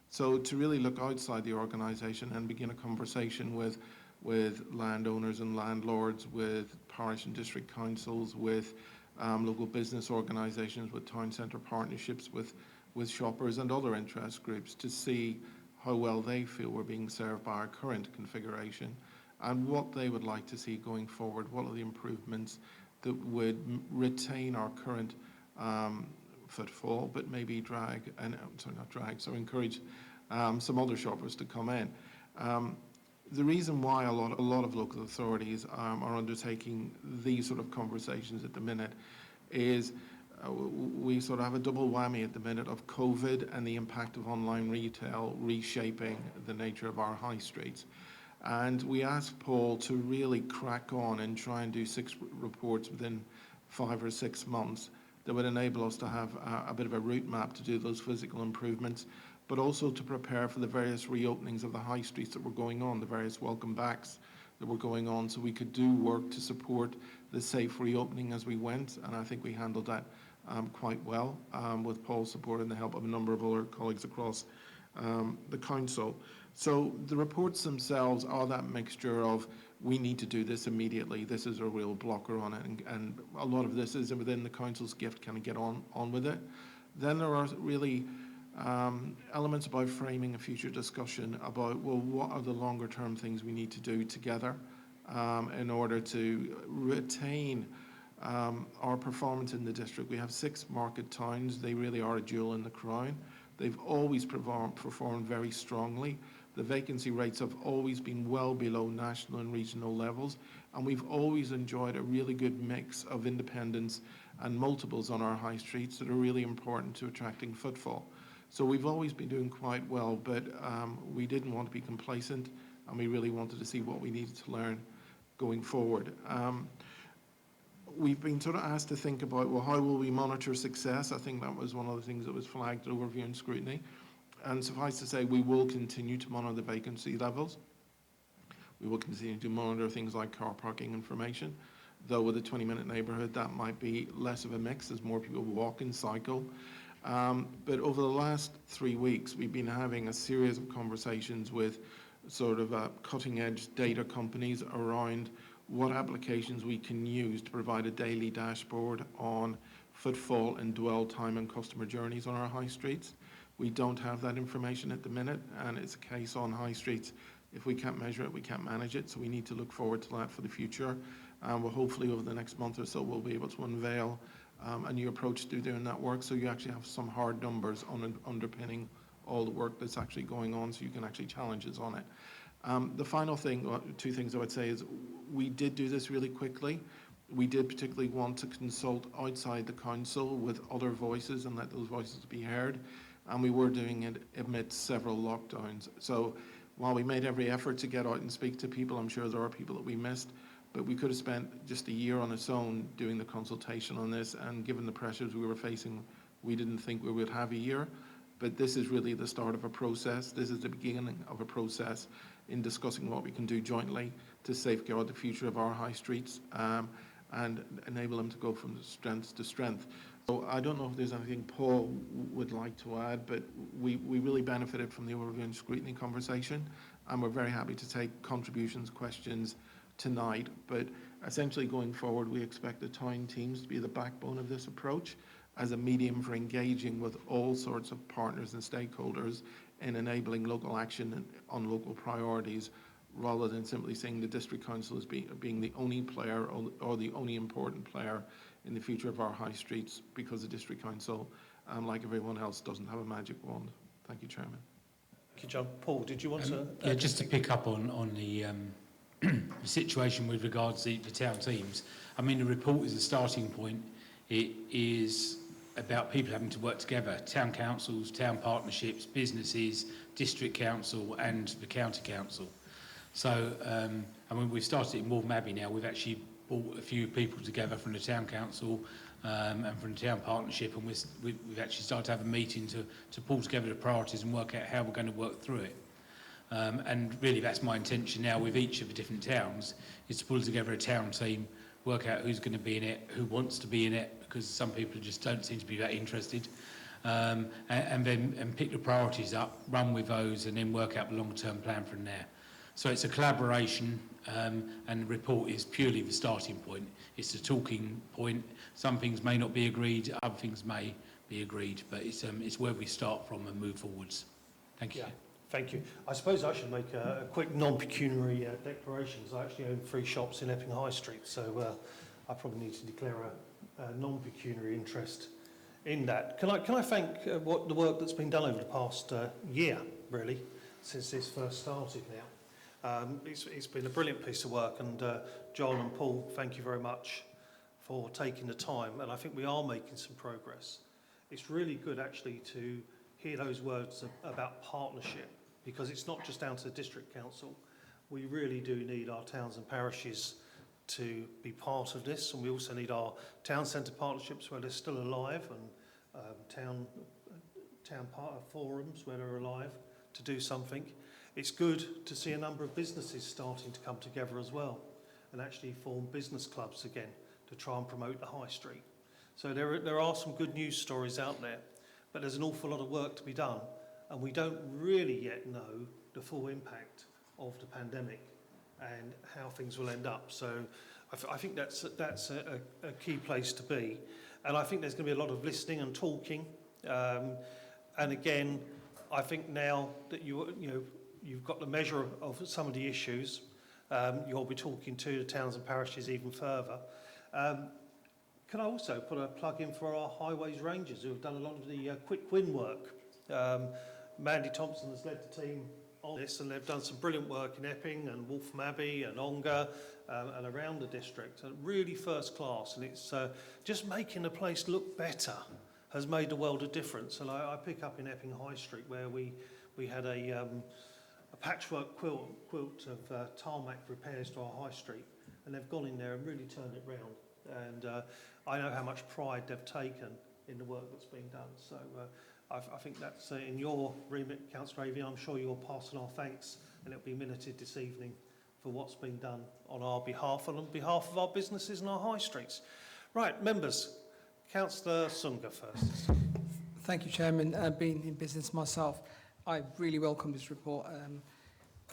So to really look outside the organisation and begin a conversation with landowners and landlords, with parish and district councils, with local business organisations, with town centre partnerships, with shoppers and other interest groups to see how well they feel we're being served by our current configuration and what they would like to see going forward. What are the improvements that would retain our current footfall, but maybe encourage some other shoppers to come in. The reason why a lot of local authorities are undertaking these sort of conversations at the minute is we sort of have a double whammy at the minute of COVID and the impact of online retail reshaping the nature of our high streets. And we asked Paul to really crack on and try and do 6 reports within 5 or 6 months that would enable us to have a bit of a route map to do those physical improvements, but also to prepare for the various reopenings of the high streets that were going on, the various welcome backs that were going on, so we could do work to support the safe reopening as we went. And I think we handled that quite well with Paul's support and the help of a number of other colleagues across the council. So the reports themselves are that mixture of we need to do this immediately, this is a real blocker on it, and a lot of this is within the council's gift, kind of get on with it. Then there are really elements about framing a future discussion about, well, what are the longer term things we need to do together in order to retain our performance in the district. We have 6 market towns. They really are a jewel in the crown. They've always performed very strongly. The vacancy rates have always been well below national and regional levels, and we've always enjoyed a really good mix of independents and multiples on our high streets that are really important to attracting footfall. So we've always been doing quite well, but we didn't want to be complacent, and we really wanted to see what we needed to learn going forward. We've been sort of asked to think about, well, how will we monitor success? I think that was one of the things that was flagged at overview and scrutiny. And suffice to say, we will continue to monitor the vacancy levels. We will continue to monitor things like car parking information, though with a 20-minute neighbourhood, that might be less of a mix as more people walk and cycle. But over the last 3 weeks, we've been having a series of conversations with sort of cutting-edge data companies around what applications we can use to provide a daily dashboard on footfall and dwell time and customer journeys on our high streets. We don't have that information at the minute, and it's a case on high streets. If we can't measure it, we can't manage it, so we need to look forward to that for the future. And we'll hopefully over the next month or so, we'll be able to unveil a new approach to doing that work, so you actually have some hard numbers underpinning all the work that's actually going on, so you can actually challenge us on it. The final thing, 2 things I would say is we did do this really quickly. We did particularly want to consult outside the council with other voices and let those voices be heard, and we were doing it amidst several lockdowns. So while we made every effort to get out and speak to people, I'm sure there are people that we missed, but we could have spent just a year on its own doing the consultation on this, and given the pressures we were facing, we didn't think we would have a year. But this is really the start of a process. This is the beginning of a process in discussing what we can do jointly to safeguard the future of our high streets and enable them to go from strength to strength. So I don't know if there's anything Paul would like to add, but we really benefited from the overview and scrutiny conversation, and we're very happy to take contributions, questions tonight. But essentially going forward, we expect the town teams to be the backbone of this approach as a medium for engaging with all sorts of partners and stakeholders in enabling local action on local priorities, rather than simply seeing the district council as being the only player or the only important player in the future of our high streets, because the district council, like everyone else, doesn't have a magic wand. Thank you, Chairman. Thank you, John. Paul, did you want to? Yeah, just to pick up on the the situation with regards to the town teams. I mean, the report is a starting point. It is about people having to work together, town councils, town partnerships, businesses, district council and the county council. So, I mean, we've started in Waltham Abbey now. We've actually brought a few people together from the town council and from the town partnership, and we've actually started to have a meeting to pull together the priorities and work out how we're going to work through it. And really that's my intention now with each of the different towns, is to pull together a town team, work out who's going to be in it, who wants to be in it, because some people just don't seem to be that interested, and then pick the priorities up, run with those, and then work out the long-term plan from there. So it's a collaboration, and the report is purely the starting point. It's the talking point. Some things may not be agreed, other things may be agreed, but it's where we start from and move forwards. Thank you. Yeah. Thank you. I suppose I should make a quick non-pecuniary declaration, because I actually own 3 shops in Epping High Street, so I probably need to declare a non-pecuniary interest in that. Can I thank the work that's been done over the past year, really, since this first started now. It's been a brilliant piece of work, and Joel and Paul, thank you very much for taking the time, and I think we are making some progress. It's really good actually to hear those words about partnership, because it's not just down to the district council. We really do need our towns and parishes to be part of this, and we also need our town centre partnerships where they're still alive, and town forums where they're alive, to do something. It's good to see a number of businesses starting to come together as well and actually form business clubs again to try and promote the high street. So there are some good news stories out there, but there's an awful lot of work to be done, and we don't really yet know the full impact of the pandemic and how things will end up. So I think that's a key place to be, and I think there's going to be a lot of listening and talking. And again, I think now that you've got the measure of some of the issues, you'll be talking to the towns and parishes even further. Can I also put a plug in for our Highways Rangers, who have done a lot of the quick win work? Mandy Thompson has led the team on this, and they've done some brilliant work in Epping and Waltham Abbey and Ongar and around the district. Really first class, and it's just making the place look better has made a world of difference. And I pick up in Epping High Street, where we had a patchwork quilt of tarmac repairs to our high street, and they've gone in there and really turned it round. And I know how much pride they've taken in the work that's been done. So I think that's in your remit, Councillor Avey. I'm sure you'll pass on our thanks, and it'll be minuted this evening for what's been done on our behalf and on behalf of our businesses and our high streets. Right, members. Councillor Sunga first. Thank you, Chairman. Being in business myself, I really welcome this report.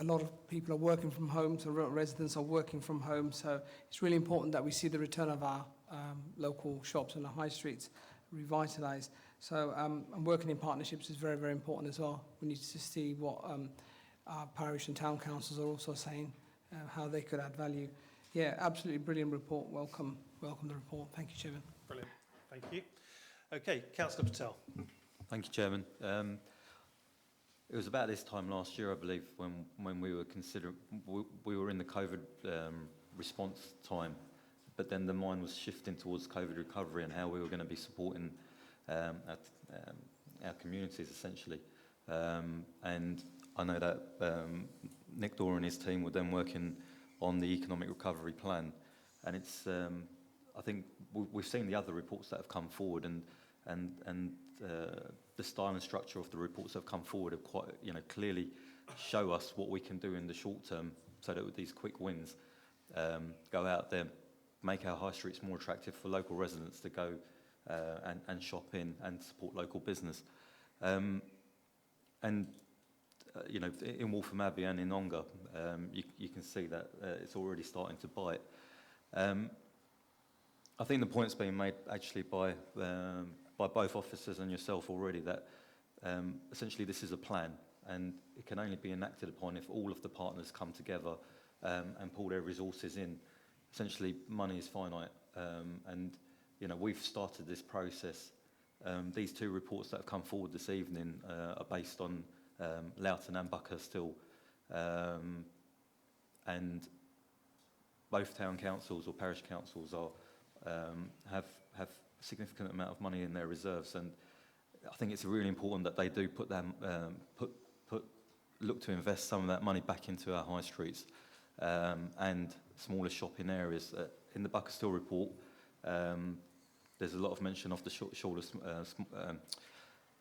A lot of people are working from home, so residents are working from home, so it's really important that we see the return of our local shops and the high streets revitalised. So and working in partnerships is very, very important as well. We need to see what our parish and town councils are also saying, how they could add value. Yeah, absolutely brilliant report. Welcome the report. Thank you, Chairman. Brilliant. Thank you. Okay, Councillor Patel. Thank you, Chairman. It was about this time last year, I believe, when we were we were in the COVID response time, but then the mind was shifting towards COVID recovery and how we were going to be supporting our communities, essentially. And I know that Nick Dore and his team were then working on the economic recovery plan, and it's I think we've seen the other reports that have come forward, and the style and structure of the reports that have come forward have quite, clearly show us what we can do in the short term, so that with these quick wins, go out there, make our high streets more attractive for local residents to go and shop in and support local business. In Waltham Abbey and in Ongar, you can see that it's already starting to bite. I think the point's been made actually by both officers and yourself already that essentially this is a plan, and it can only be enacted upon if all of the partners come together and pull their resources in. Essentially, money is finite, and we've started this process. These two reports that have come forward this evening are based on Loughton and Buckhurst Hill, and both town councils or parish councils have a significant amount of money in their reserves, and I think it's really important that they do look to invest some of that money back into our high streets and smaller shopping areas. In the Buckhurst Hill report, there's a lot of mention of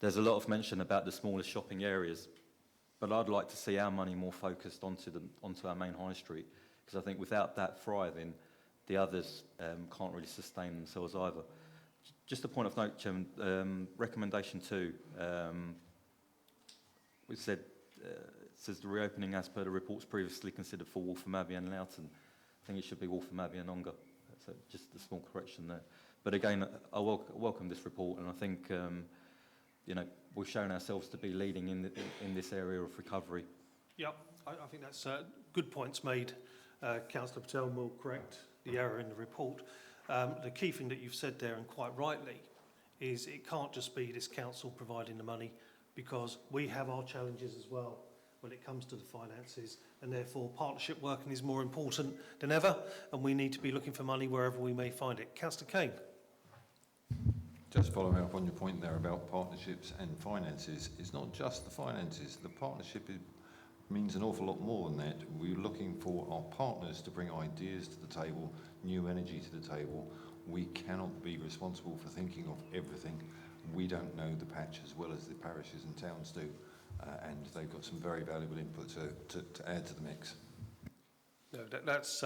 there's a lot of mention about the smaller shopping areas, but I'd like to see our money more focused onto our main high street, because I think without that thriving, the others can't really sustain themselves either. Just a point of note, Chairman, recommendation 2, we said, it says the reopening as per the reports previously considered for Waltham Abbey and Loughton. I think it should be Waltham Abbey and Ongar. So just a small correction there. But again, I welcome this report, and I think we've shown ourselves to be leading in this area of recovery. Yep, I think that's good points made. Councillor Patel will correct the error in the report. The key thing that you've said there, and quite rightly, is it can't just be this council providing the money, because we have our challenges as well when it comes to the finances, and therefore partnership working is more important than ever, and we need to be looking for money wherever we may find it. Councillor Kane. Just following up on your point there about partnerships and finances, it's not just the finances. The partnership means an awful lot more than that. We're looking for our partners to bring ideas to the table, new energy to the table. We cannot be responsible for thinking of everything. We don't know the patch as well as the parishes and towns do, and they've got some very valuable input to add to the mix. No, that's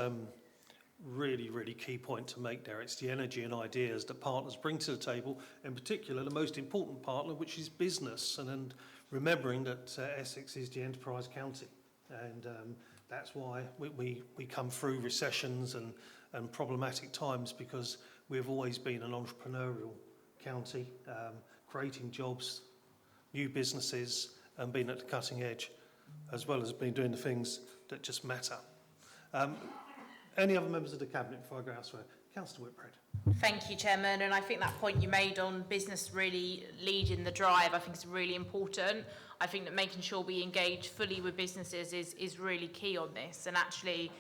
really, really key point to make there. It's the energy and ideas that partners bring to the table, in particular the most important partner, which is business, and remembering that Essex is the enterprise county, and that's why we come through recessions and problematic times, because we've always been an entrepreneurial county, creating jobs, new businesses, and being at the cutting edge, as well as being doing the things that just matter. Any other members of the Cabinet before I go elsewhere? Councillor Whitbread. Thank you, Chairman. And I think that point you made on business really leading the drive, I think is really important. I think that making sure we engage fully with businesses is really key on this. And actually,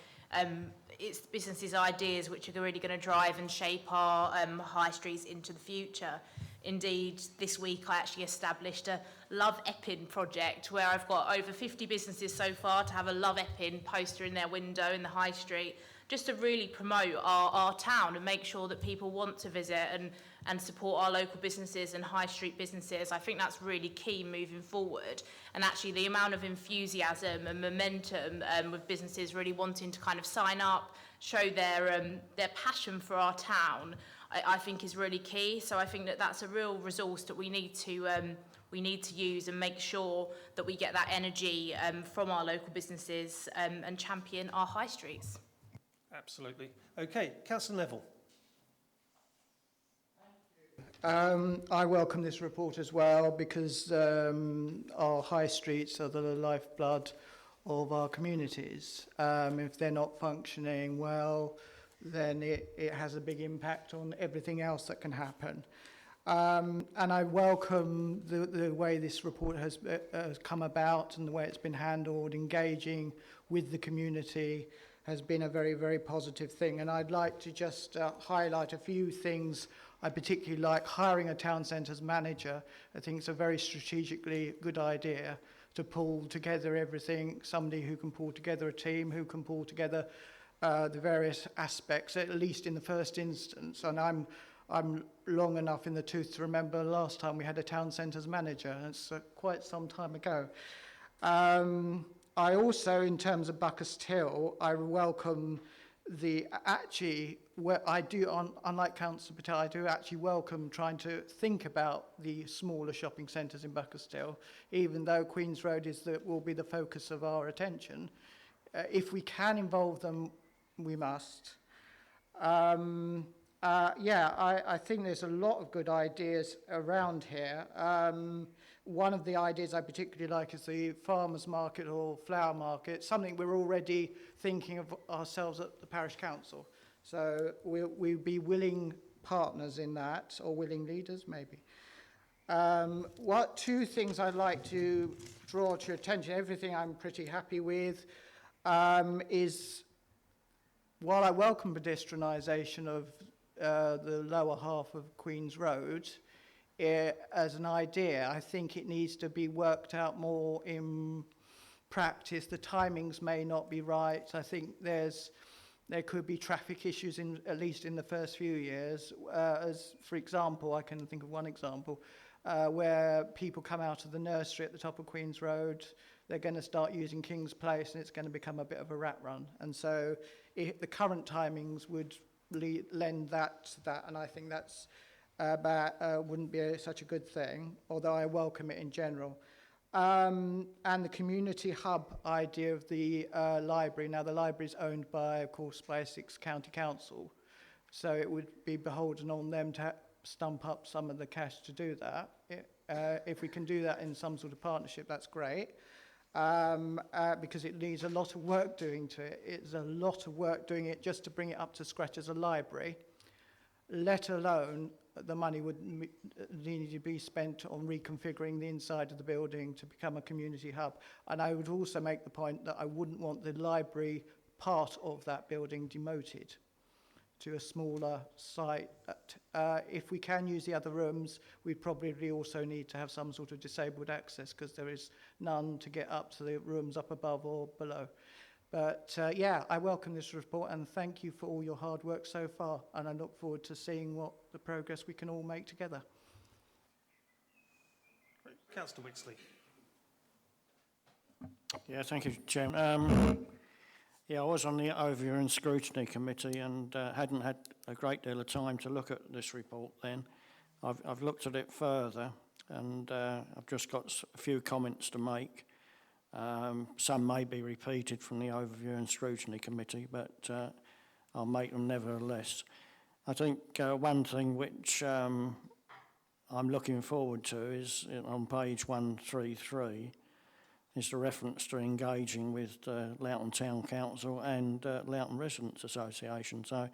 it's businesses' ideas which are really going to drive and shape our high streets into the future. Indeed, this week I actually established a Love Epping project where I've got over 50 businesses so far to have a Love Epping poster in their window in the high street, just to really promote our town and make sure that people want to visit and support our local businesses and high street businesses. I think that's really key moving forward. And actually the amount of enthusiasm and momentum with businesses really wanting to kind of sign up, show their passion for our town, I think is really key. So I think that that's a real resource that we need to use and make sure that we get that energy from our local businesses and champion our high streets. Absolutely. Okay, Councillor Neville. I welcome this report as well, because our high streets are the lifeblood of our communities. If they're not functioning well, then it has a big impact on everything else that can happen. And I welcome the way this report has come about and the way it's been handled, engaging with the community has been a very, very positive thing. And I'd like to just highlight a few things. I particularly like hiring a town centre's manager. I think it's a very strategically good idea to pull together everything, somebody who can pull together a team, who can pull together the various aspects, at least in the first instance. And I'm long enough in the tooth to remember the last time we had a town centre's manager. It's quite some time ago. I also, in terms of Buckhurst Hill, I welcome unlike Councillor Patel, I do actually welcome trying to think about the smaller shopping centres in Buckhurst Hill, even though Queen's Road will be the focus of our attention. If we can involve them, we must. I think there's a lot of good ideas around here. One of the ideas I particularly like is the farmers market or flower market, something we're already thinking of ourselves at the parish council. So we'll be willing partners in that, or willing leaders maybe. Two things I'd like to draw to your attention, everything I'm pretty happy with, is while I welcome pedestrianisation of the lower half of Queen's Road, as an idea, I think it needs to be worked out more in practice. The timings may not be right. I think there could be traffic issues at least in the first few years. As for example, I can think of one example where people come out of the nursery at the top of Queen's Road. They're going to start using King's Place, and it's going to become a bit of a rat run. And so, the current timings would lend that to that, and I think that's wouldn't be such a good thing, although I welcome it in general. And the community hub idea of the library. Now, the library is owned by, of course, by Essex County Council, so it would be beholden on them to stump up some of the cash to do that. If we can do that in some sort of partnership, that's great, because it needs a lot of work doing to it. It's a lot of work doing it just to bring it up to scratch as a library, let alone the money would need to be spent on reconfiguring the inside of the building to become a community hub. And I would also make the point that I wouldn't want the library part of that building demoted to a smaller site. If we can use the other rooms, we probably also need to have some sort of disabled access, because there is none to get up to the rooms up above or below. But I welcome this report, and thank you for all your hard work so far, and I look forward to seeing what the progress we can all make together. Councillor Wixley. Yeah, thank you, Chairman. I was on the Overview and Scrutiny Committee and hadn't had a great deal of time to look at this report then. I've looked at it further, and I've just got a few comments to make. Some may be repeated from the Overview and Scrutiny Committee, but I'll make them nevertheless. I think one thing which I'm looking forward to is on page 133 is the reference to engaging with Loughton Town Council and Loughton Residents Association. So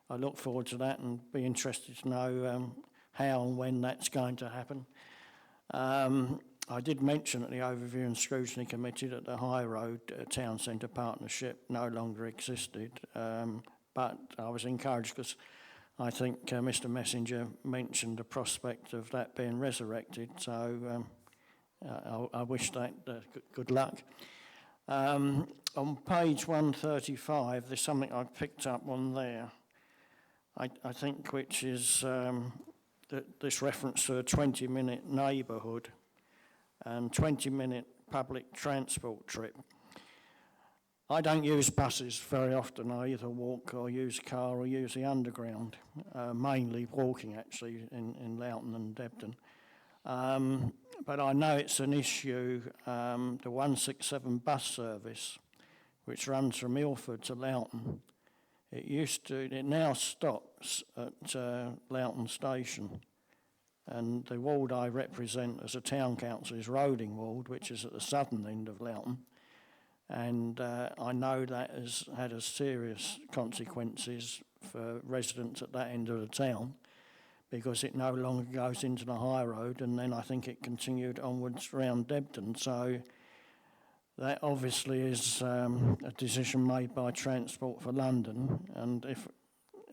I look forward to that and be interested to know how and when that's going to happen. I did mention at the Overview and Scrutiny Committee that the High Road Town Centre Partnership no longer existed, but I was encouraged because I think Mr Messenger mentioned the prospect of that being resurrected, so I wish that good luck. On page 135, there's something I've picked up on there, I think, which is this reference to a 20-minute neighbourhood and 20-minute public transport trip. I don't use buses very often. I either walk or use a car or use the underground, mainly walking actually in Loughton and Debden. But I know it's an issue, the 167 bus service, which runs from Ilford to Loughton. It now stops at Loughton Station. And the ward I represent as a town council is Roding Ward, which is at the southern end of Loughton. And I know that has had a serious consequences for residents at that end of the town, because it no longer goes into the High Road, and then I think it continued onwards around Debden. So That obviously is a decision made by Transport for London, and if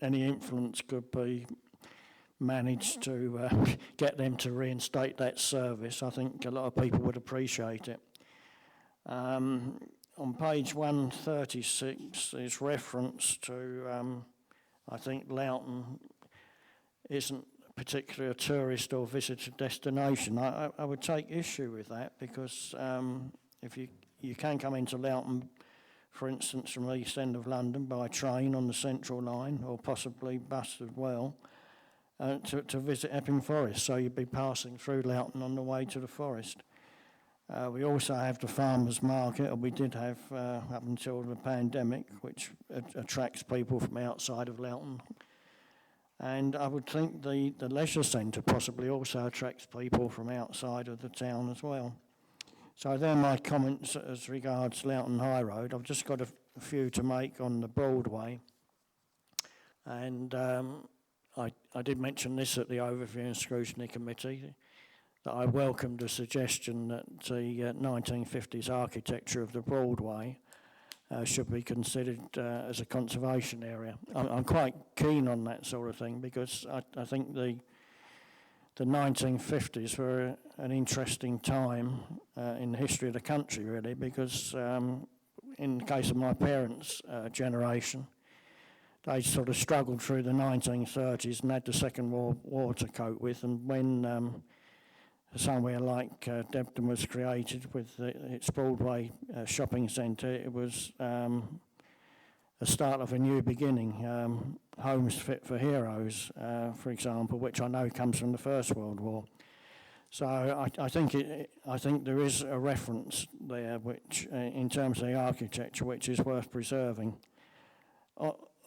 any influence could be managed to get them to reinstate that service, I think a lot of people would appreciate it. On page 136 is reference to, I think Loughton isn't particularly a tourist or visitor destination. I would take issue with that because if you can come into Loughton, for instance, from the east end of London by train on the Central Line or possibly bus as well, to visit Epping Forest, so you'd be passing through Loughton on the way to the forest. We also have the farmers market, or we did have up until the pandemic, which attracts people from outside of Loughton. And I would think the leisure centre possibly also attracts people from outside of the town as well. So there are my comments as regards Loughton High Road. I've just got a few to make on the Broadway. And I did mention this at the Overview and Scrutiny Committee, that I welcomed the suggestion that the 1950s architecture of the Broadway should be considered as a conservation area. I'm quite keen on that sort of thing because I think the 1950s were an interesting time in the history of the country, really, because in the case of my parents' generation, they sort of struggled through the 1930s and had the Second World War to cope with, and when somewhere like Debden was created with its Broadway shopping centre, it was the start of a new beginning. Homes Fit for Heroes, for example, which I know comes from the First World War. So I think there is a reference there, which in terms of the architecture, which is worth preserving.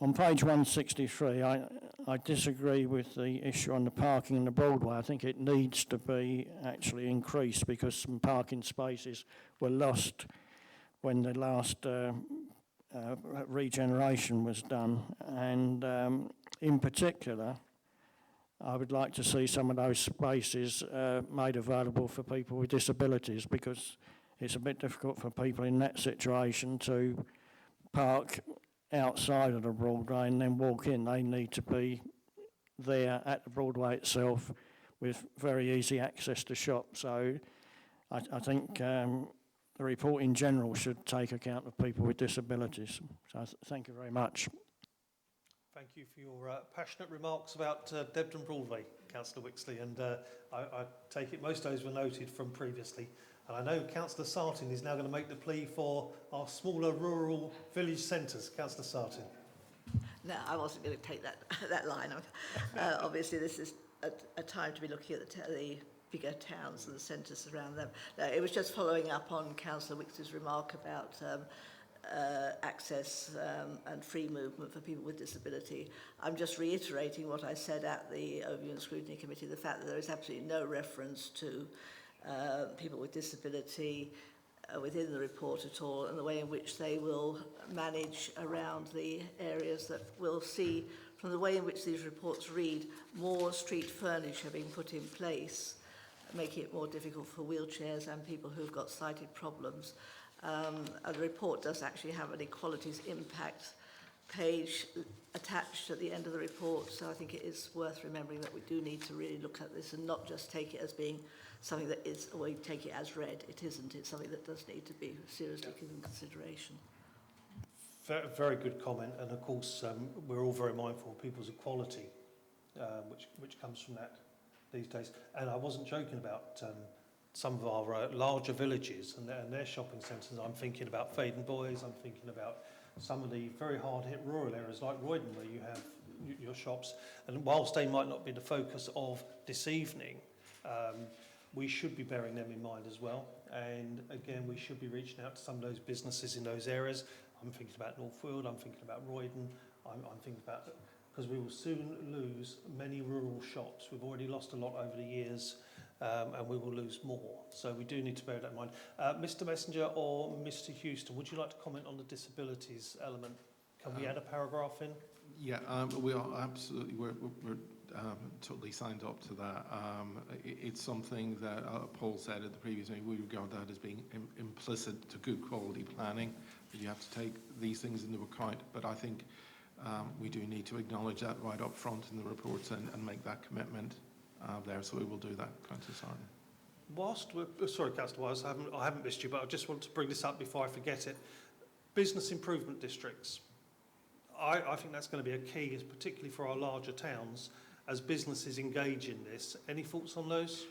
On page 163, I disagree with the issue on the parking in the Broadway. I think it needs to be actually increased because some parking spaces were lost when the last regeneration was done. And in particular, I would like to see some of those spaces made available for people with disabilities, because it's a bit difficult for people in that situation to park outside of the Broadway and then walk in. They need to be there at the Broadway itself with very easy access to shops. So I think the report in general should take account of people with disabilities. So thank you very much. Thank you for your passionate remarks about Debden Broadway, Councillor Wixley, and I take it most of those were noted from previously. And I know Councillor Sartin is now going to make the plea for our smaller rural village centres. Councillor Sartin. No, I wasn't going to take that line. Obviously, this is a time to be looking at the bigger towns and the centres around them. No, it was just following up on Councillor Wixley's remark about access and free movement for people with disability. I'm just reiterating what I said at the Overview and Scrutiny Committee, the fact that there is absolutely no reference to people with disability within the report at all, and the way in which they will manage around the areas that we'll see from the way in which these reports read, more street furniture being put in place, making it more difficult for wheelchairs and people who've got sighted problems. And the report does actually have an equalities impact page attached at the end of the report, so I think it is worth remembering that we do need to really look at this and not just take it as being something that is, or we take it as read. It isn't. It's something that does need to be seriously given consideration. Very good comment, and of course we're all very mindful of people's equality, which comes from that these days. And I wasn't joking about some of our larger villages and their shopping centres. I'm thinking about Faden Boys, I'm thinking about some of the very hard-hit rural areas like Roydon, where you have your shops. And whilst they might not be the focus of this evening, we should be bearing them in mind as well. And again, we should be reaching out to some of those businesses in those areas. I'm thinking about Northfield, I'm thinking about Roydon, I'm thinking about, because we will soon lose many rural shops. We've already lost a lot over the years, and we will lose more. So we do need to bear that in mind. Mr. Messenger or Mr. Houston, would you like to comment on the disabilities element? Can we add a paragraph in? Yeah, we are absolutely, we're totally signed up to that. It's something that Paul said at the previous meeting, we regard that as being implicit to good quality planning, that you have to take these things into account. But I think we do need to acknowledge that right up front in the reports and make that commitment there. So we will do that, Councillor Sarden. Whilst we're, sorry, Councillor Wise, I haven't missed you, but I just want to bring this up before I forget it. Business improvement districts. I think that's going to be a key, particularly for our larger towns, as businesses engage in this. Any thoughts on those?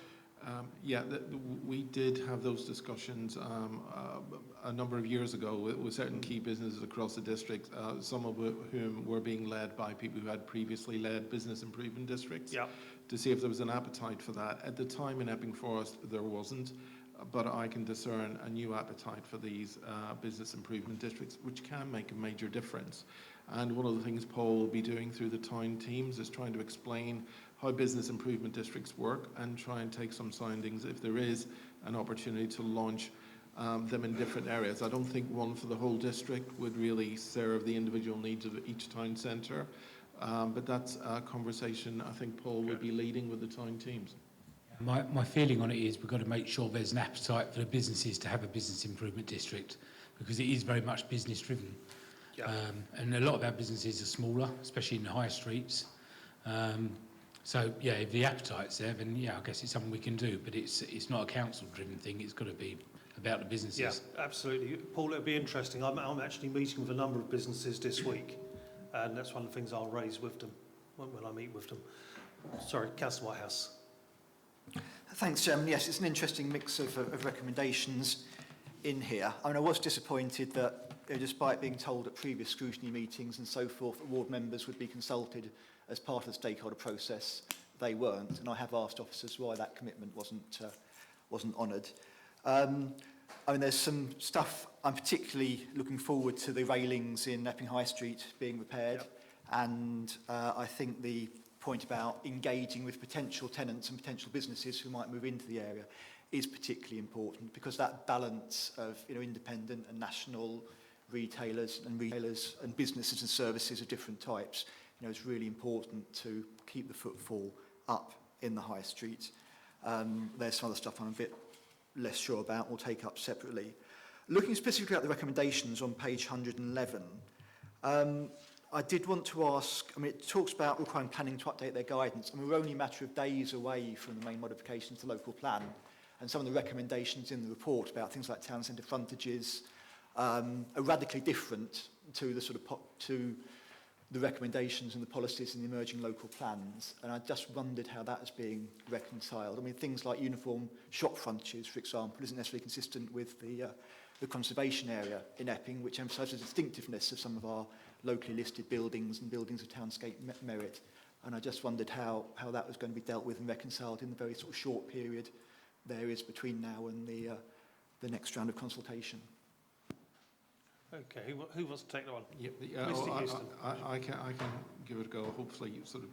We did have those discussions a number of years ago with certain key businesses across the district, some of whom were being led by people who had previously led business improvement districts, to see if there was an appetite for that. At the time in Epping Forest, there wasn't, but I can discern a new appetite for these business improvement districts, which can make a major difference. And one of the things Paul will be doing through the town teams is trying to explain how business improvement districts work and try and take some soundings if there is an opportunity to launch them in different areas. I don't think one for the whole district would really serve the individual needs of each town centre, but that's a conversation I think Paul will be leading with the town teams. My feeling on it is we've got to make sure there's an appetite for the businesses to have a business improvement district, because it is very much business driven. And a lot of our businesses are smaller, especially in the high streets. So yeah, if the appetite's there, then yeah, I guess it's something we can do, but it's not a council driven thing. It's got to be about the businesses. Yeah, absolutely. Paul, it'll be interesting. I'm actually meeting with a number of businesses this week, and that's one of the things I'll raise with them when I meet with them. Sorry, Councillor Whitehouse. Thanks, Chairman. Yes, it's an interesting mix of recommendations in here. I mean, I was disappointed that, despite being told at previous scrutiny meetings and so forth that ward members would be consulted as part of the stakeholder process, they weren't, and I have asked officers why that commitment wasn't honoured. I mean, there's some stuff. I'm particularly looking forward to the railings in Epping High Street being repaired, and I think the point about engaging with potential tenants and potential businesses who might move into the area is particularly important, because that balance of independent and national retailers and businesses and services of different types is really important to keep the footfall up in the high street. There's some other stuff I'm a bit less sure about, we'll take up separately. Looking specifically at the recommendations on page 111, I did want to ask, I mean, it talks about requiring planning to update their guidance. I mean, we're only a matter of days away from the main modifications to the local plan, and some of the recommendations in the report about things like town centre frontages are radically different to the sort of to the recommendations and the policies in the emerging local plans, and I just wondered how that is being reconciled. I mean, things like uniform shop frontages, for example, isn't necessarily consistent with the conservation area in Epping, which emphasises the distinctiveness of some of our locally listed buildings and buildings of townscape merit. And I just wondered how that was going to be dealt with and reconciled in the very sort of short period there is between now and the next round of consultation. Okay, who wants to take that one? Mr. Houston. I can give it a go. Hopefully you sort of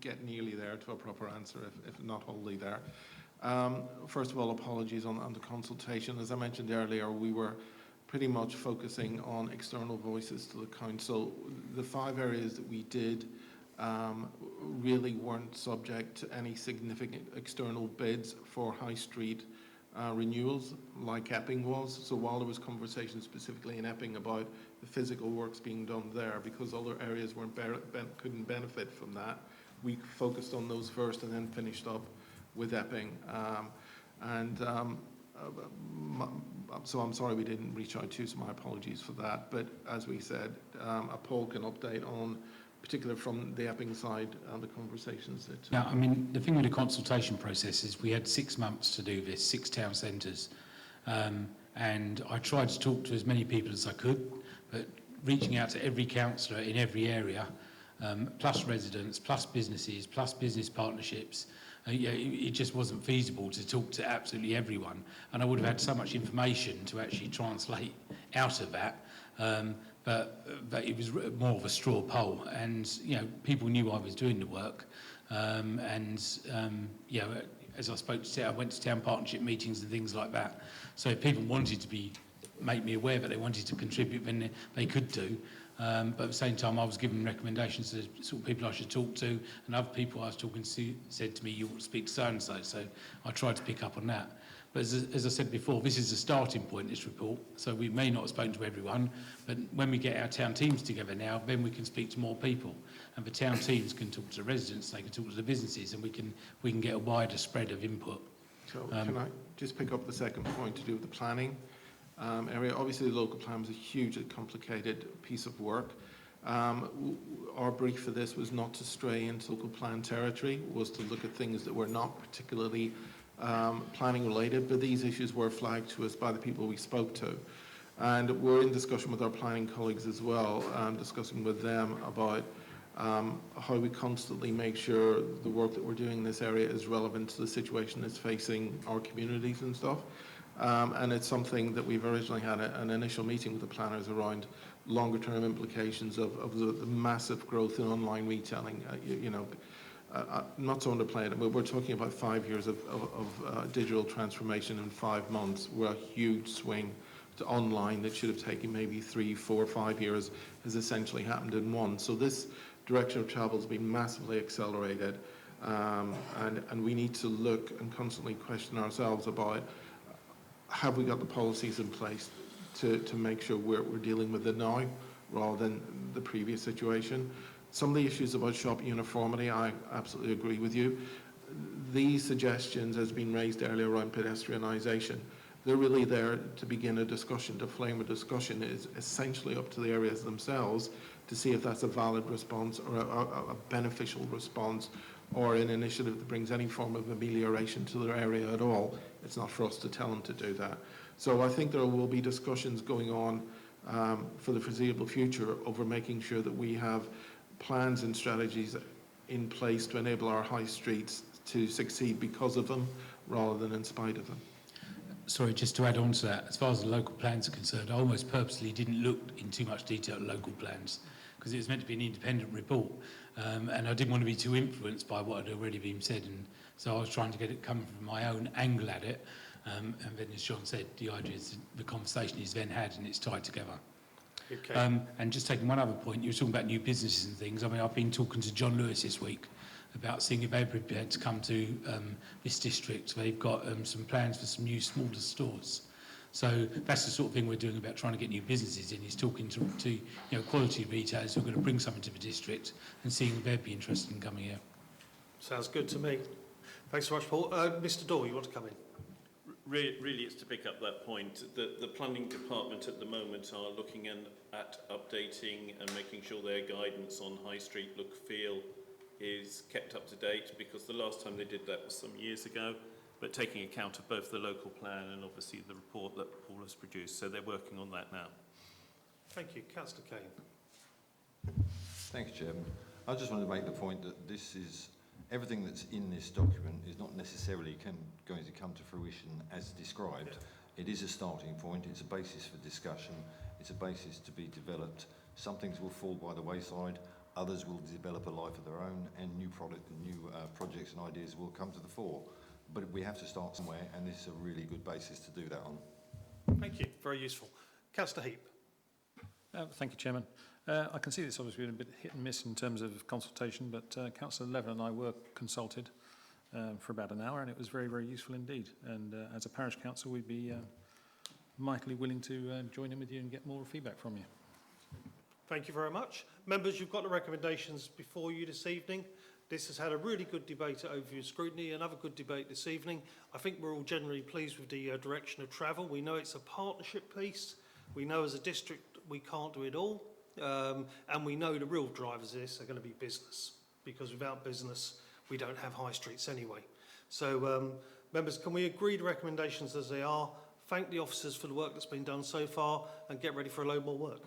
get nearly there to a proper answer, if not wholly there. First of all, apologies on the consultation. As I mentioned earlier, we were pretty much focusing on external voices to the council. The 5 areas that we did really weren't subject to any significant external bids for high street renewals like Epping was. So while there was conversation specifically in Epping about the physical works being done there, because other areas couldn't benefit from that, we focused on those first and then finished up with Epping. So I'm sorry we didn't reach out to you, so my apologies for that. But as we said, Paul can update on, particularly from the Epping side, the conversations that... Yeah, I mean, the thing with the consultation process is we had 6 months to do this, 6 town centres. And I tried to talk to as many people as I could, but reaching out to every councillor in every area, plus residents, plus businesses, plus business partnerships, it just wasn't feasible to talk to absolutely everyone, and I would have had so much information to actually translate out of that, but it was more of a straw poll, and people knew I was doing the work, as I spoke to, I went to town partnership meetings and things like that. So if people wanted to make me aware that they wanted to contribute, then they could do. But at the same time, I was given recommendations to the sort of people I should talk to, and other people I was talking to said to me, you ought to speak to so-and-so. So I tried to pick up on that. But as I said before, this is a starting point, this report. So we may not have spoken to everyone, but when we get our town teams together now, then we can speak to more people. And the town teams can talk to the residents, they can talk to the businesses, and we can get a wider spread of input. So can I just pick up the second point to do with the planning area? Obviously, the local plan was a hugely complicated piece of work. Our brief for this was not to stray into local plan territory, was to look at things that were not particularly planning related, but these issues were flagged to us by the people we spoke to. And we're in discussion with our planning colleagues as well, discussing with them about how we constantly make sure the work that we're doing in this area is relevant to the situation that's facing our communities and stuff. And it's something that we've originally had an initial meeting with the planners around longer term implications of the massive growth in online retailing. Not to underplay it, but we're talking about 5 years of digital transformation in 5 months, where a huge swing to online that should have taken maybe 3, 4, 5 years has essentially happened in 1. So this direction of travel has been massively accelerated, and we need to look and constantly question ourselves about, have we got the policies in place to make sure we're dealing with it now rather than the previous situation. Some of the issues about shop uniformity, I absolutely agree with you. These suggestions, as been raised earlier around pedestrianisation, they're really there to begin a discussion, to flame a discussion. It's essentially up to the areas themselves to see if that's a valid response or a beneficial response, or an initiative that brings any form of amelioration to their area at all. It's not for us to tell them to do that. So I think there will be discussions going on for the foreseeable future over making sure that we have plans and strategies in place to enable our high streets to succeed because of them rather than in spite of them. Sorry, just to add on to that, as far as the local plans are concerned, I almost purposely didn't look in too much detail at local plans because it was meant to be an independent report, and I didn't want to be too influenced by what had already been said, and so I was trying to get it coming from my own angle at it, and then as John said, the idea is the conversation is then had and it's tied together. Okay. And just taking one other point, you were talking about new businesses and things. I mean, I've been talking to John Lewis this week about seeing if they're prepared to come to this district. They've got some plans for some new smaller stores. So that's the sort of thing we're doing about trying to get new businesses in, is talking to quality retailers who are going to bring something to the district and seeing if they'd be interested in coming here. Sounds good to me. Thanks so much, Paul. Mr. Dorr, you want to come in? Really, it's to pick up that point. The planning department at the moment are looking at updating and making sure their guidance on high street look, feel is kept up to date, because the last time they did that was some years ago, but taking account of both the local plan and obviously the report that Paul has produced. So they're working on that now. Thank you. Councillor Kane. Thank you, Chairman. I just wanted to make the point that this is, everything that's in this document is not necessarily going to come to fruition as described. Yeah. It is a starting point, it's a basis for discussion, it's a basis to be developed. Some things will fall by the wayside, others will develop a life of their own, and new projects and ideas will come to the fore. But we have to start somewhere, and this is a really good basis to do that on. Thank you, very useful. Councillor Heap. Thank you, Chairman. I can see this obviously been a bit hit and miss in terms of consultation, but Councillor Levin and I were consulted for about an hour, and it was very, very useful indeed. And as a parish council, we'd be mightily willing to join in with you and get more feedback from you. Thank you very much. Members, you've got the recommendations before you this evening. This has had a really good debate at Overview Scrutiny, another good debate this evening. I think we're all generally pleased with the direction of travel. We know it's a partnership piece. We know as a district we can't do it all. And we know the real drivers of this are going to be business, because without business we don't have high streets anyway. So members, can we agree the recommendations as they are, thank the officers for the work that's been done so far, and get ready for a load more work?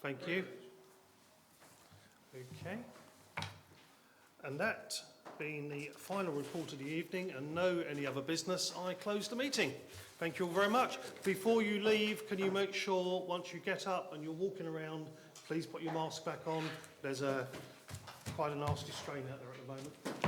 Thank you. Okay. And that being the final report of the evening and no any other business, I close the meeting. Thank you all very much. Before you leave, can you make sure once you get up and you're walking around, please put your mask back on. There's quite a nasty strain out there at the moment.